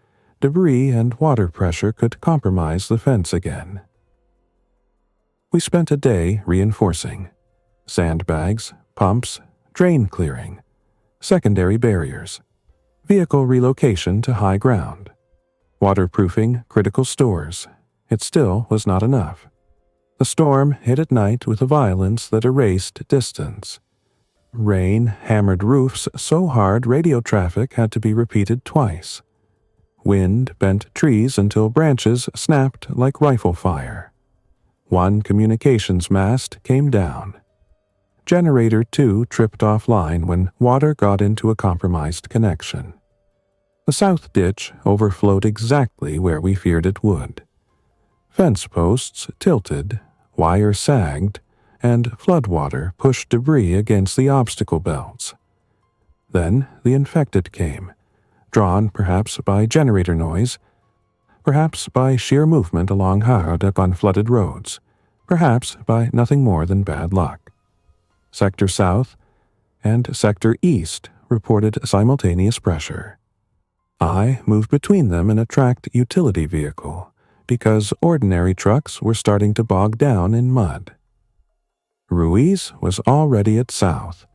debris and water pressure could compromise the fence again. We spent a day reinforcing. Sandbags, pumps, drain clearing, secondary barriers, vehicle relocation to high ground, waterproofing critical stores. It still was not enough. The storm hit at night with a violence that erased distance. Rain hammered roofs so hard radio traffic had to be repeated twice. Wind bent trees until branches snapped like rifle fire. One communications mast came down. Generator 2 tripped offline when water got into a compromised connection. The south ditch overflowed exactly where we feared it would. Fence posts tilted, wire sagged, and floodwater pushed debris against the obstacle belts. Then the infected came, drawn perhaps by generator noise, perhaps by sheer movement along Haraduk on flooded roads, perhaps by nothing more than bad luck. Sector South and Sector East reported simultaneous pressure. I moved between them in a tracked utility vehicle, because ordinary trucks were starting to bog down in mud. Ruiz was already at South,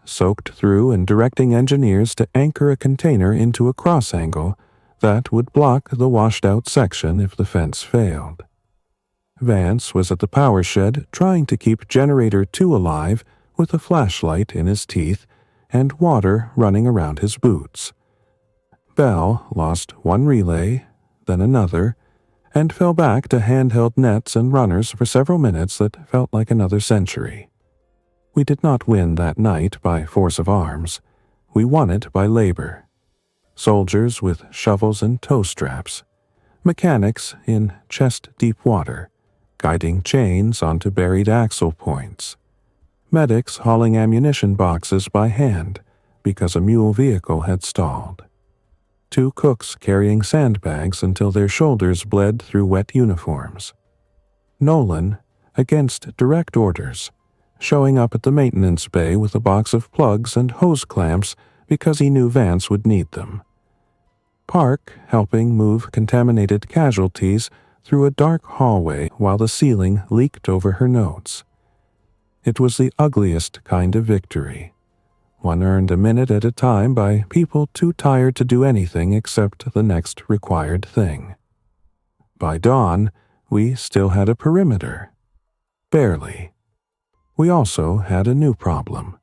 soaked through and directing engineers to anchor a container into a cross angle that would block the washed-out section if the fence failed. Vance was at the power shed trying to keep Generator 2 alive with a flashlight in his teeth and water running around his boots. Bell lost one relay, then another, and fell back to handheld nets and runners for several minutes that felt like another century. We did not win that night by force of arms. We won it by labor. Soldiers with shovels and tow straps. Mechanics in chest-deep water, guiding chains onto buried axle points. Medics hauling ammunition boxes by hand because a mule vehicle had stalled. 2 cooks carrying sandbags until their shoulders bled through wet uniforms. Nolan, against direct orders, showing up at the maintenance bay with a box of plugs and hose clamps because he knew Vance would need them. Park helping move contaminated casualties through a dark hallway while the ceiling leaked over her notes. It was the ugliest kind of victory. One earned a minute at a time by people too tired to do anything except the next required thing. By dawn, we still had a perimeter. Barely. We also had a new problem.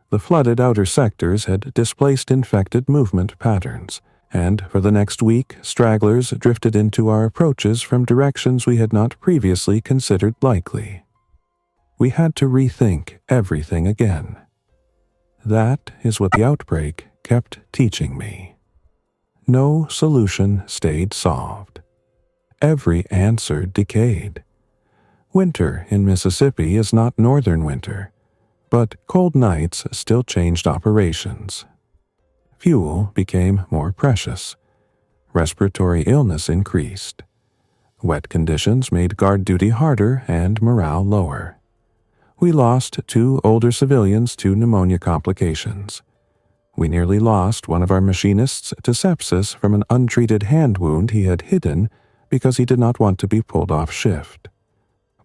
The flooded outer sectors had displaced infected movement patterns, and for the next week, stragglers drifted into our approaches from directions we had not previously considered likely. We had to rethink everything again. That is what the outbreak kept teaching me. No solution stayed solved. Every answer decayed. Winter in Mississippi is not northern winter, but cold nights still changed operations. Fuel became more precious. Respiratory illness increased. Wet conditions made guard duty harder and morale lower. We lost 2 older civilians to pneumonia complications. We nearly lost one of our machinists to sepsis from an untreated hand wound he had hidden because he did not want to be pulled off shift.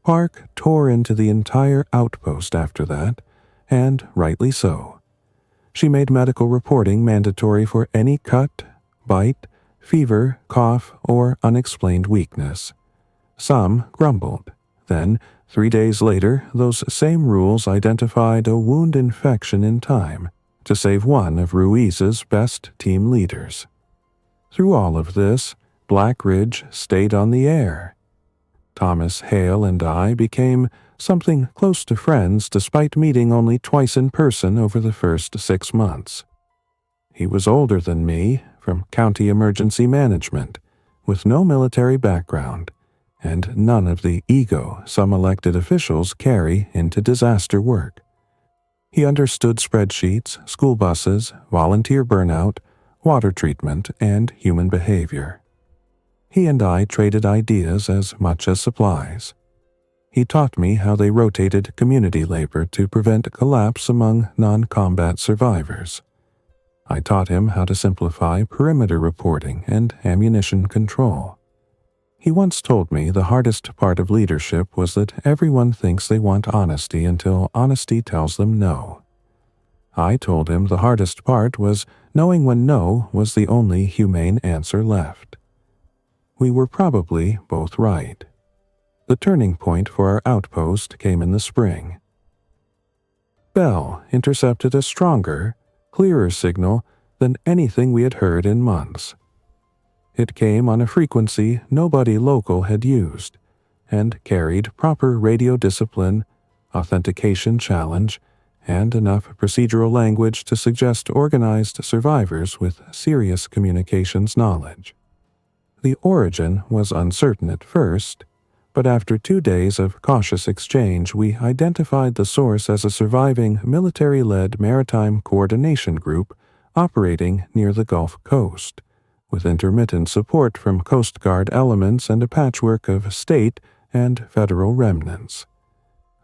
Park tore into the entire outpost after that, and rightly so. She made medical reporting mandatory for any cut, bite, fever, cough, or unexplained weakness. Some grumbled. Then, 3 days later, those same rules identified a wound infection in time to save one of Ruiz's best team leaders. Through all of this, Black Ridge stayed on the air. Thomas Hale and I became something close to friends despite meeting only twice in person over the first 6 months. He was older than me, from county emergency management, with no military background, and none of the ego some elected officials carry into disaster work. He understood spreadsheets, school buses, volunteer burnout, water treatment, and human behavior. He and I traded ideas as much as supplies. He taught me how they rotated community labor to prevent collapse among non-combat survivors. I taught him how to simplify perimeter reporting and ammunition control. He once told me the hardest part of leadership was that everyone thinks they want honesty until honesty tells them no. I told him the hardest part was knowing when no was the only humane answer left. We were probably both right. The turning point for our outpost came in the spring. Bell intercepted a stronger, clearer signal than anything we had heard in months. It came on a frequency nobody local had used, and carried proper radio discipline, authentication challenge, and enough procedural language to suggest organized survivors with serious communications knowledge. The origin was uncertain at first, but after 2 days of cautious exchange we identified the source as a surviving military-led maritime coordination group operating near the Gulf Coast, with intermittent support from Coast Guard elements and a patchwork of state and federal remnants.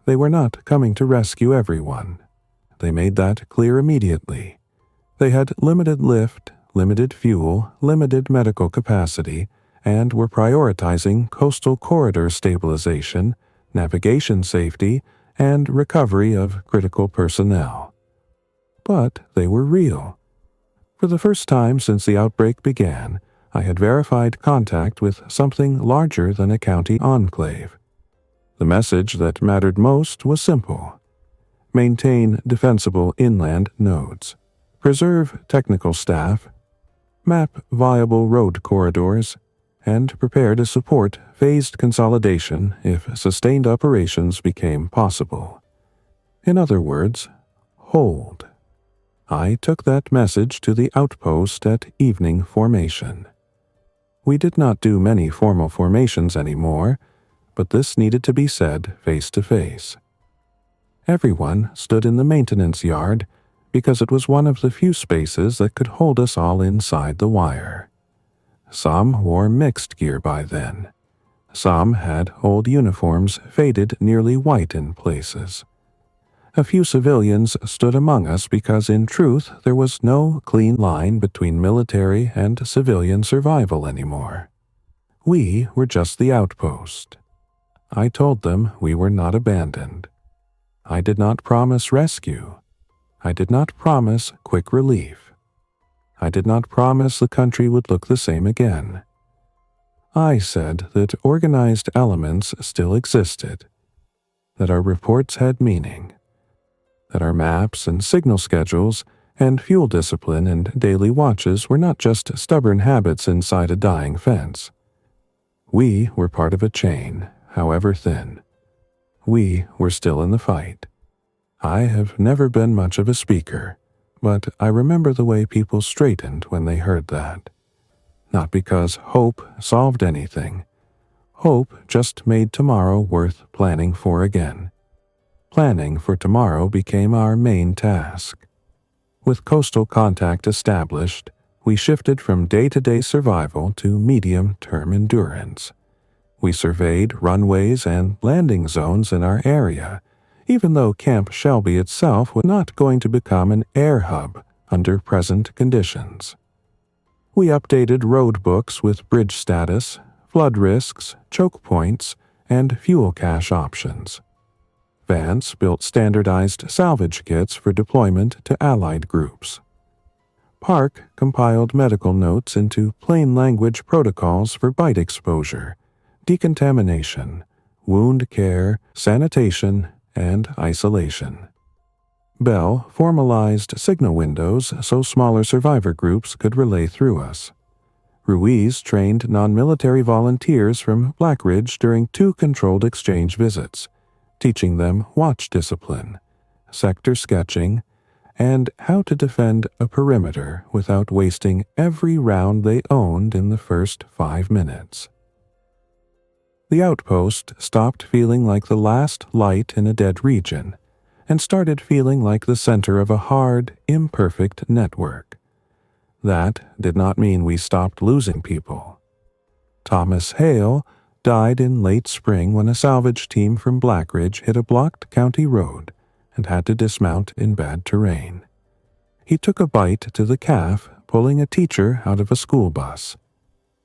They were not coming to rescue everyone. They made that clear immediately. They had limited lift, limited fuel, limited medical capacity, and were prioritizing coastal corridor stabilization, navigation safety, and recovery of critical personnel. But they were real. For the first time since the outbreak began, I had verified contact with something larger than a county enclave. The message that mattered most was simple. Maintain defensible inland nodes. Preserve technical staff. Map viable road corridors, and prepare to support phased consolidation if sustained operations became possible. In other words, hold. I took that message to the outpost at evening formation. We did not do many formal formations anymore, but this needed to be said face to face. Everyone stood in the maintenance yard because it was one of the few spaces that could hold us all inside the wire. Some wore mixed gear by then. Some had old uniforms faded nearly white in places. A few civilians stood among us because in truth there was no clean line between military and civilian survival anymore. We were just the outpost. I told them we were not abandoned. I did not promise rescue. I did not promise quick relief. I did not promise the country would look the same again. I said that organized elements still existed, that our reports had meaning, that our maps and signal schedules and fuel discipline and daily watches were not just stubborn habits inside a dying fence. We were part of a chain, however thin. We were still in the fight. I have never been much of a speaker, but I remember the way people straightened when they heard that. Not because hope solved anything. Hope just made tomorrow worth planning for again. Planning for tomorrow became our main task. With coastal contact established, we shifted from day-to-day survival to medium-term endurance. We surveyed runways and landing zones in our area, even though Camp Shelby itself was not going to become an air hub under present conditions. We updated road books with bridge status, flood risks, choke points, and fuel cache options. Vance built standardized salvage kits for deployment to Allied groups. Park compiled medical notes into plain language protocols for bite exposure, decontamination, wound care, sanitation, and isolation. Bell formalized signal windows so smaller survivor groups could relay through us. Ruiz trained non-military volunteers from Blackridge during 2 controlled exchange visits, teaching them watch discipline, sector sketching, and how to defend a perimeter without wasting every round they owned in the first 5 minutes. The outpost stopped feeling like the last light in a dead region and started feeling like the center of a hard, imperfect network. That did not mean we stopped losing people. Thomas Hale died in late spring when a salvage team from Blackridge hit a blocked county road and had to dismount in bad terrain. He took a bite to the calf, pulling a teacher out of a school bus.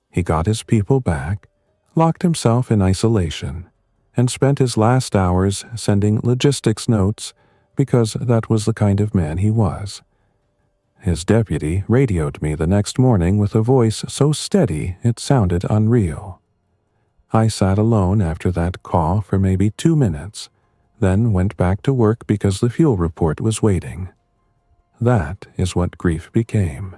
He got his people back, locked himself in isolation, and spent his last hours sending logistics notes because that was the kind of man he was. His deputy radioed me the next morning with a voice so steady it sounded unreal. I sat alone after that call for maybe 2 minutes, then went back to work because the fuel report was waiting. That is what grief became.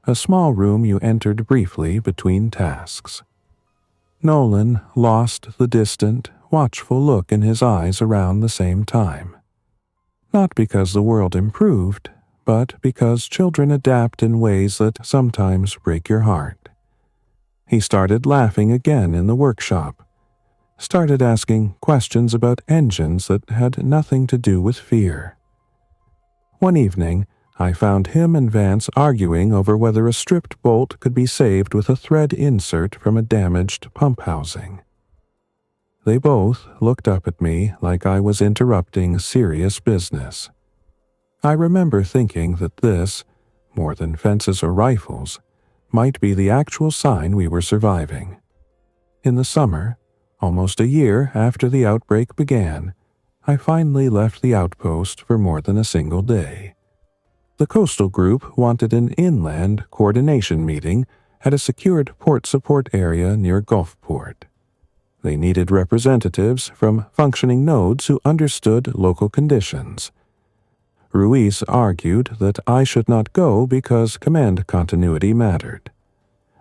A small room you entered briefly between tasks. Nolan lost the distant, watchful look in his eyes around the same time. Not because the world improved, but because children adapt in ways that sometimes break your heart. He started laughing again in the workshop, started asking questions about engines that had nothing to do with fear. One evening, I found him and Vance arguing over whether a stripped bolt could be saved with a thread insert from a damaged pump housing. They both looked up at me like I was interrupting serious business. I remember thinking that this, more than fences or rifles, might be the actual sign we were surviving. In the summer, almost a year after the outbreak began, I finally left the outpost for more than a single day. The coastal group wanted an inland coordination meeting at a secured port support area near Gulfport. They needed representatives from functioning nodes who understood local conditions. Ruiz argued that I should not go because command continuity mattered.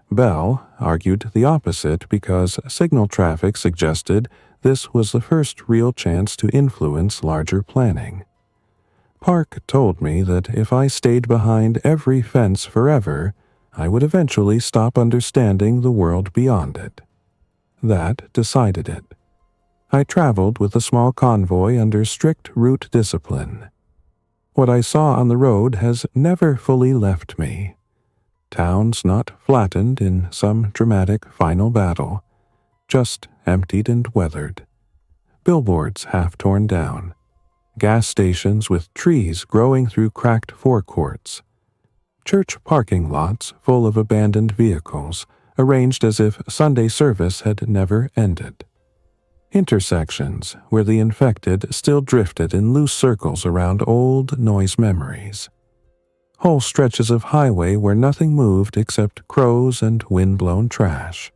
Bell argued the opposite because signal traffic suggested this was the first real chance to influence larger planning. Park told me that if I stayed behind every fence forever, I would eventually stop understanding the world beyond it. That decided it. I traveled with a small convoy under strict route discipline. What I saw on the road has never fully left me. Towns not flattened in some dramatic final battle, just emptied and weathered. Billboards half torn down. Gas stations with trees growing through cracked forecourts. Church parking lots full of abandoned vehicles, arranged as if Sunday service had never ended. Intersections where the infected still drifted in loose circles around old noise memories. Whole stretches of highway where nothing moved except crows and wind-blown trash.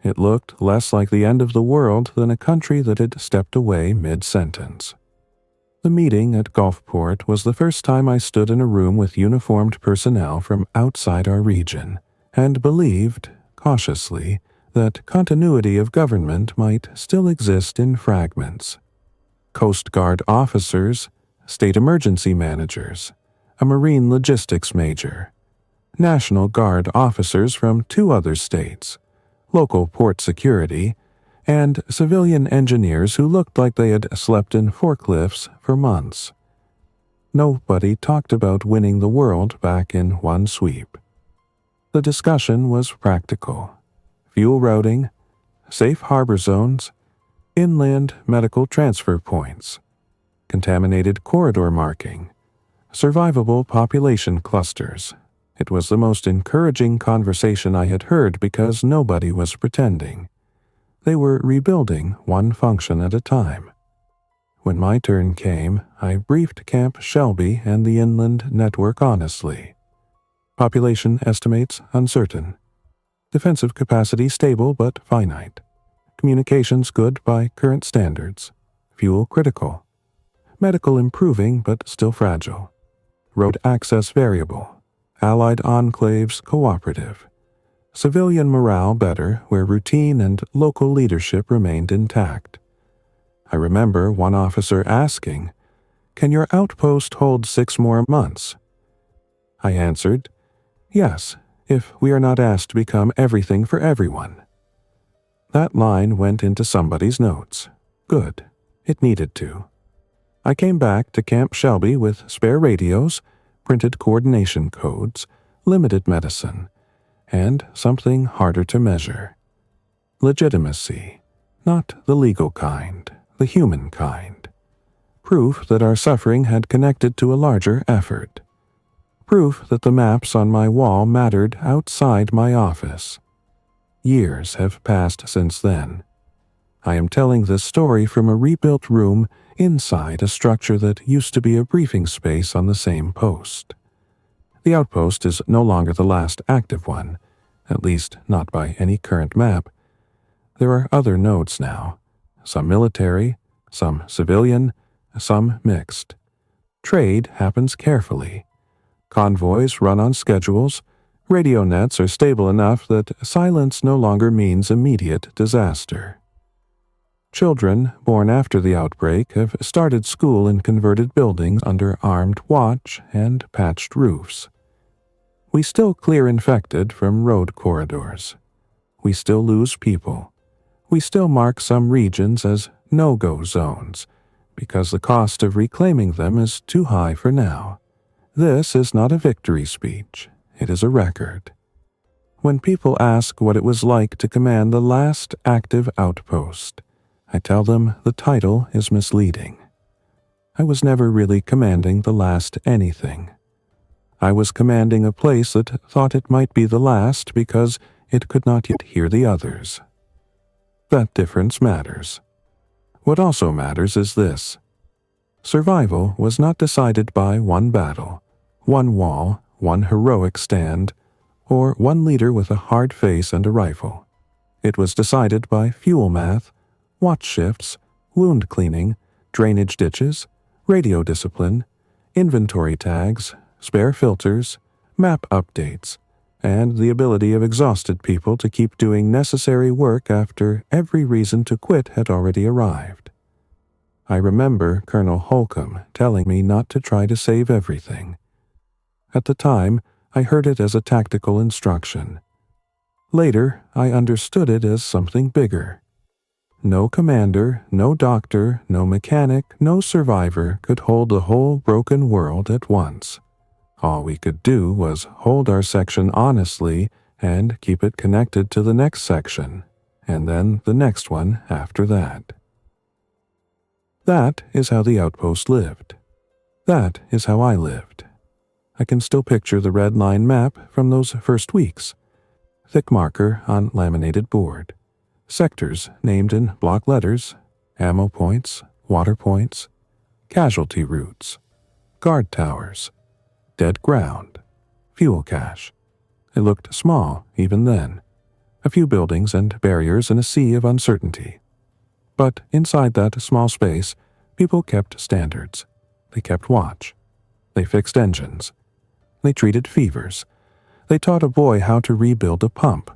It looked less like the end of the world than a country that had stepped away mid-sentence. The meeting at Gulfport was the first time I stood in a room with uniformed personnel from outside our region, and believed, cautiously, that continuity of government might still exist in fragments. Coast Guard officers, state emergency managers, a Marine logistics major, National Guard officers from 2 other states, local port security, and civilian engineers who looked like they had slept in forklifts for months. Nobody talked about winning the world back in one sweep. The discussion was practical. Fuel routing, safe harbor zones, inland medical transfer points, contaminated corridor marking, survivable population clusters. It was the most encouraging conversation I had heard because nobody was pretending. They were rebuilding one function at a time. When my turn came, I briefed Camp Shelby and the inland network honestly. Population estimates uncertain. Defensive capacity stable but finite. Communications good by current standards. Fuel critical. Medical improving but still fragile. Road access variable. Allied enclaves cooperative. Civilian morale better where routine and local leadership remained intact. I remember one officer asking, "Can your outpost hold 6 more months?" I answered, "Yes, if we are not asked to become everything for everyone." That line went into somebody's notes. Good. It needed to. I came back to Camp Shelby with spare radios, printed coordination codes, limited medicine, and something harder to measure. Legitimacy. Not the legal kind, the human kind. Proof that our suffering had connected to a larger effort. Proof that the maps on my wall mattered outside my office. Years have passed since then. I am telling this story from a rebuilt room inside a structure that used to be a briefing space on the same post. The outpost is no longer the last active one, at least not by any current map. There are other nodes now, some military, some civilian, some mixed. Trade happens carefully. Convoys run on schedules. Radio nets are stable enough that silence no longer means immediate disaster. Children born after the outbreak have started school in converted buildings under armed watch and patched roofs. We still clear infected from road corridors. We still lose people. We still mark some regions as no-go zones, because the cost of reclaiming them is too high for now. This is not a victory speech. It is a record. When people ask what it was like to command the last active outpost, I tell them the title is misleading. I was never really commanding the last anything. I was commanding a place that thought it might be the last because it could not yet hear the others. That difference matters. What also matters is this. Survival was not decided by one battle, one wall, one heroic stand, or one leader with a hard face and a rifle. It was decided by fuel math, watch shifts, wound cleaning, drainage ditches, radio discipline, inventory tags, spare filters, map updates, and the ability of exhausted people to keep doing necessary work after every reason to quit had already arrived. I remember Colonel Holcomb telling me not to try to save everything. At the time, I heard it as a tactical instruction. Later, I understood it as something bigger. No commander, no doctor, no mechanic, no survivor could hold the whole broken world at once. All we could do was hold our section honestly and keep it connected to the next section, and then the next one after that. That is how the outpost lived. That is how I lived. I can still picture the red line map from those first weeks. Thick marker on laminated board. Sectors named in block letters, ammo points, water points, casualty routes, guard towers, dead ground, fuel cache. It looked small even then. A few buildings and barriers in a sea of uncertainty. But inside that small space, people kept standards. They kept watch. They fixed engines. They treated fevers. They taught a boy how to rebuild a pump.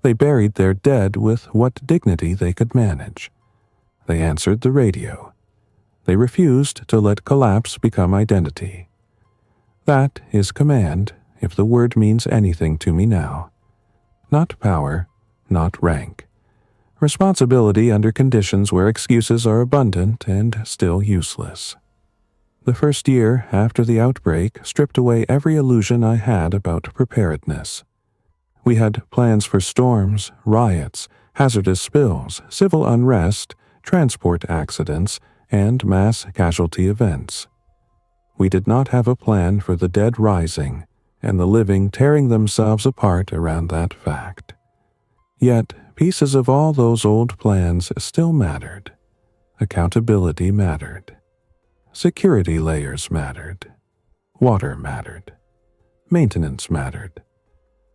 They buried their dead with what dignity they could manage. They answered the radio. They refused to let collapse become identity. That is command, if the word means anything to me now. Not power, not rank. Responsibility under conditions where excuses are abundant and still useless. The first year after the outbreak stripped away every illusion I had about preparedness. We had plans for storms, riots, hazardous spills, civil unrest, transport accidents, and mass casualty events. We did not have a plan for the dead rising and the living tearing themselves apart around that fact. Yet, pieces of all those old plans still mattered. Accountability mattered. Security layers mattered. Water mattered. Maintenance mattered.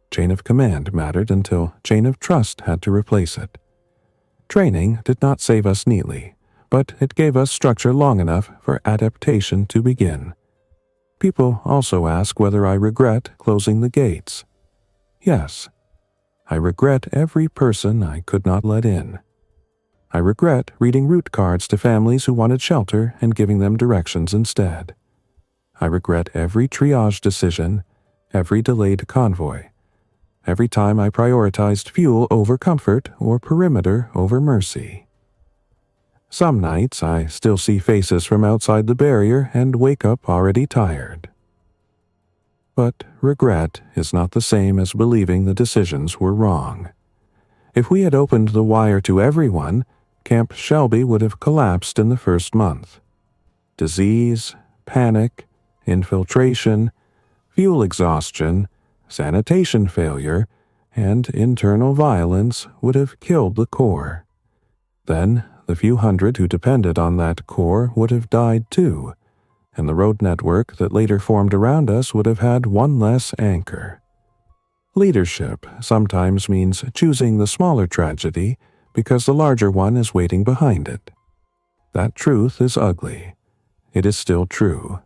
Chain of command mattered until chain of trust had to replace it. Training did not save us neatly, but it gave us structure long enough for adaptation to begin. People also ask whether I regret closing the gates. Yes, I regret every person I could not let in. I regret reading route cards to families who wanted shelter and giving them directions instead. I regret every triage decision, every delayed convoy, every time I prioritized fuel over comfort or perimeter over mercy. Some nights I still see faces from outside the barrier and wake up already tired. But regret is not the same as believing the decisions were wrong. If we had opened the wire to everyone, Camp Shelby would have collapsed in the first month. Disease, panic, infiltration, fuel exhaustion, sanitation failure, and internal violence would have killed the core. Then the few hundred who depended on that core would have died too, and the road network that later formed around us would have had one less anchor. Leadership sometimes means choosing the smaller tragedy because the larger one is waiting behind it. That truth is ugly. It is still true.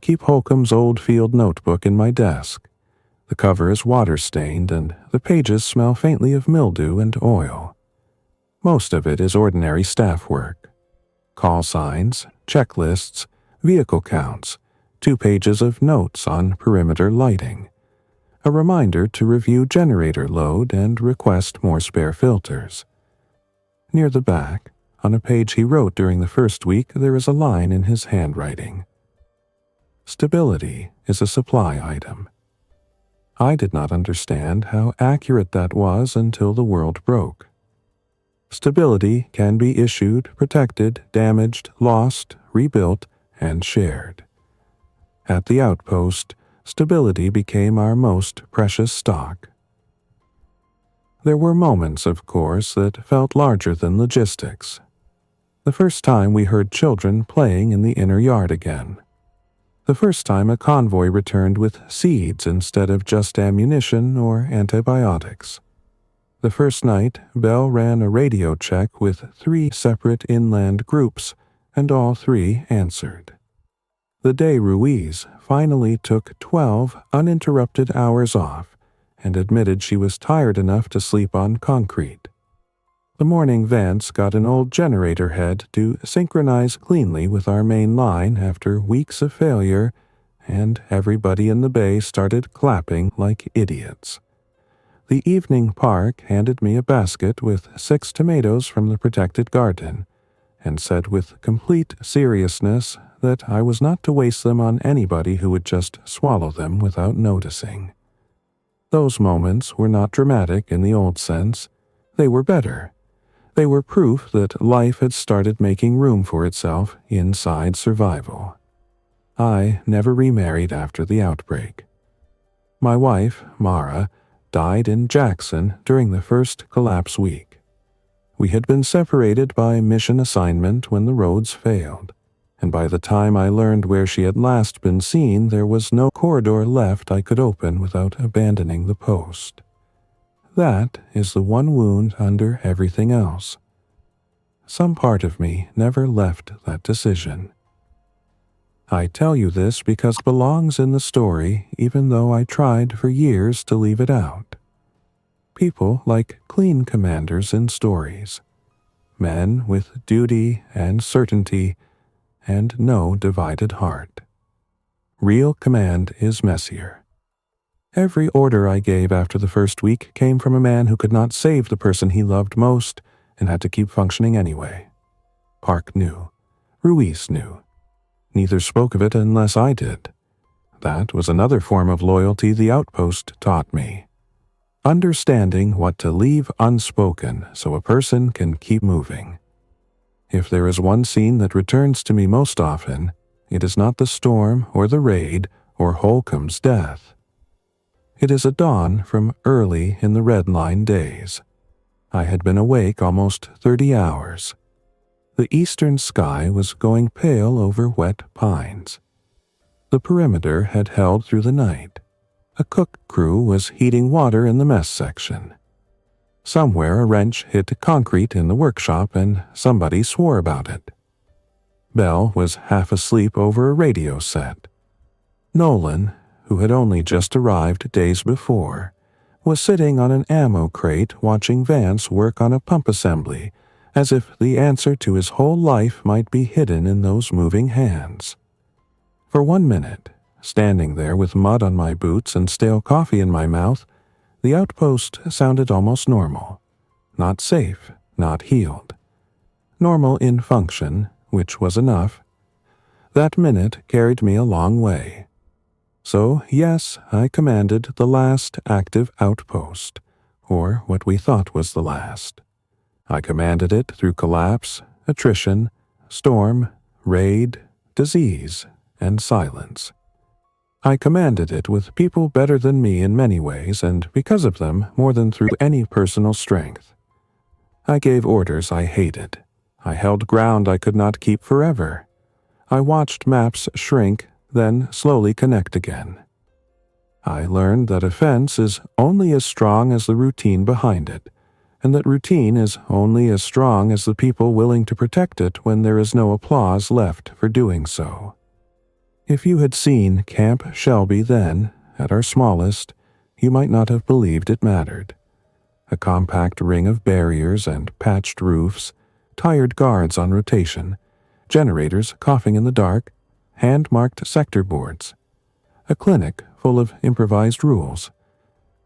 Keep Holcomb's old field notebook in my desk. The cover is water-stained and the pages smell faintly of mildew and oil. Most of it is ordinary staff work. Call signs, checklists, vehicle counts, 2 pages of notes on perimeter lighting, a reminder to review generator load and request more spare filters. Near the back, on a page he wrote during the first week, there is a line in his handwriting. Stability is a supply item. I did not understand how accurate that was until the world broke. Stability can be issued, protected, damaged, lost, rebuilt, and shared. At the Outpost, stability became our most precious stock. There were moments, of course, that felt larger than logistics. The first time we heard children playing in the inner yard again. The first time a convoy returned with seeds instead of just ammunition or antibiotics. The first night, Bell ran a radio check with 3 separate inland groups, and all 3 answered. The day Ruiz finally took 12 uninterrupted hours off and admitted she was tired enough to sleep on concrete. The morning Vance got an old generator head to synchronize cleanly with our main line after weeks of failure, and everybody in the bay started clapping like idiots. The evening park handed me a basket with 6 tomatoes from the protected garden, and said with complete seriousness that I was not to waste them on anybody who would just swallow them without noticing. Those moments were not dramatic in the old sense. They were better. They were proof that life had started making room for itself inside survival. I never remarried after the outbreak. My wife, Mara, died in Jackson during the first collapse week. We had been separated by mission assignment when the roads failed, and by the time I learned where she had last been seen, there was no corridor left I could open without abandoning the post. That is the one wound under everything else. Some part of me never left that decision. I tell you this because it belongs in the story, even though I tried for years to leave it out. People like clean commanders in stories. Men with duty and certainty and no divided heart. Real command is messier. Every order I gave after the first week came from a man who could not save the person he loved most and had to keep functioning anyway. Park knew. Ruiz knew. Neither spoke of it unless I did. That was another form of loyalty the Outpost taught me. Understanding what to leave unspoken so a person can keep moving. If there is one scene that returns to me most often, it is not the storm or the raid or Holcomb's death. It is a dawn from early in the Red Line days. I had been awake almost 30 hours. The eastern sky was going pale over wet pines. The perimeter had held through the night. A cook crew was heating water in the mess section. Somewhere a wrench hit concrete in the workshop and somebody swore about it. Belle was half asleep over a radio set. Nolan, who had only just arrived days before, was sitting on an ammo crate watching Vance work on a pump assembly, as if the answer to his whole life might be hidden in those moving hands. For 1 minute, standing there with mud on my boots and stale coffee in my mouth, the outpost sounded almost normal. Not safe, not healed. Normal in function, which was enough. That minute carried me a long way. So, yes, I commanded the last active outpost, or what we thought was the last. I commanded it through collapse, attrition, storm, raid, disease, and silence. I commanded it with people better than me in many ways, and because of them, more than through any personal strength. I gave orders I hated. I held ground I could not keep forever. I watched maps shrink, then slowly connect again. I learned that a fence is only as strong as the routine behind it, and that routine is only as strong as the people willing to protect it when there is no applause left for doing so. If you had seen Camp Shelby then, at our smallest, you might not have believed it mattered. A compact ring of barriers and patched roofs, tired guards on rotation, generators coughing in the dark, hand-marked sector boards, a clinic full of improvised rules,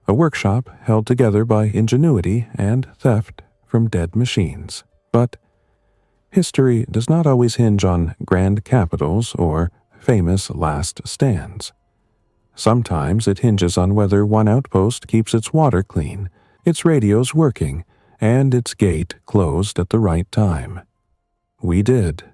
a workshop held together by ingenuity and theft from dead machines. But history does not always hinge on grand capitals or famous last stands. Sometimes it hinges on whether one outpost keeps its water clean, its radios working, and its gate closed at the right time. We did.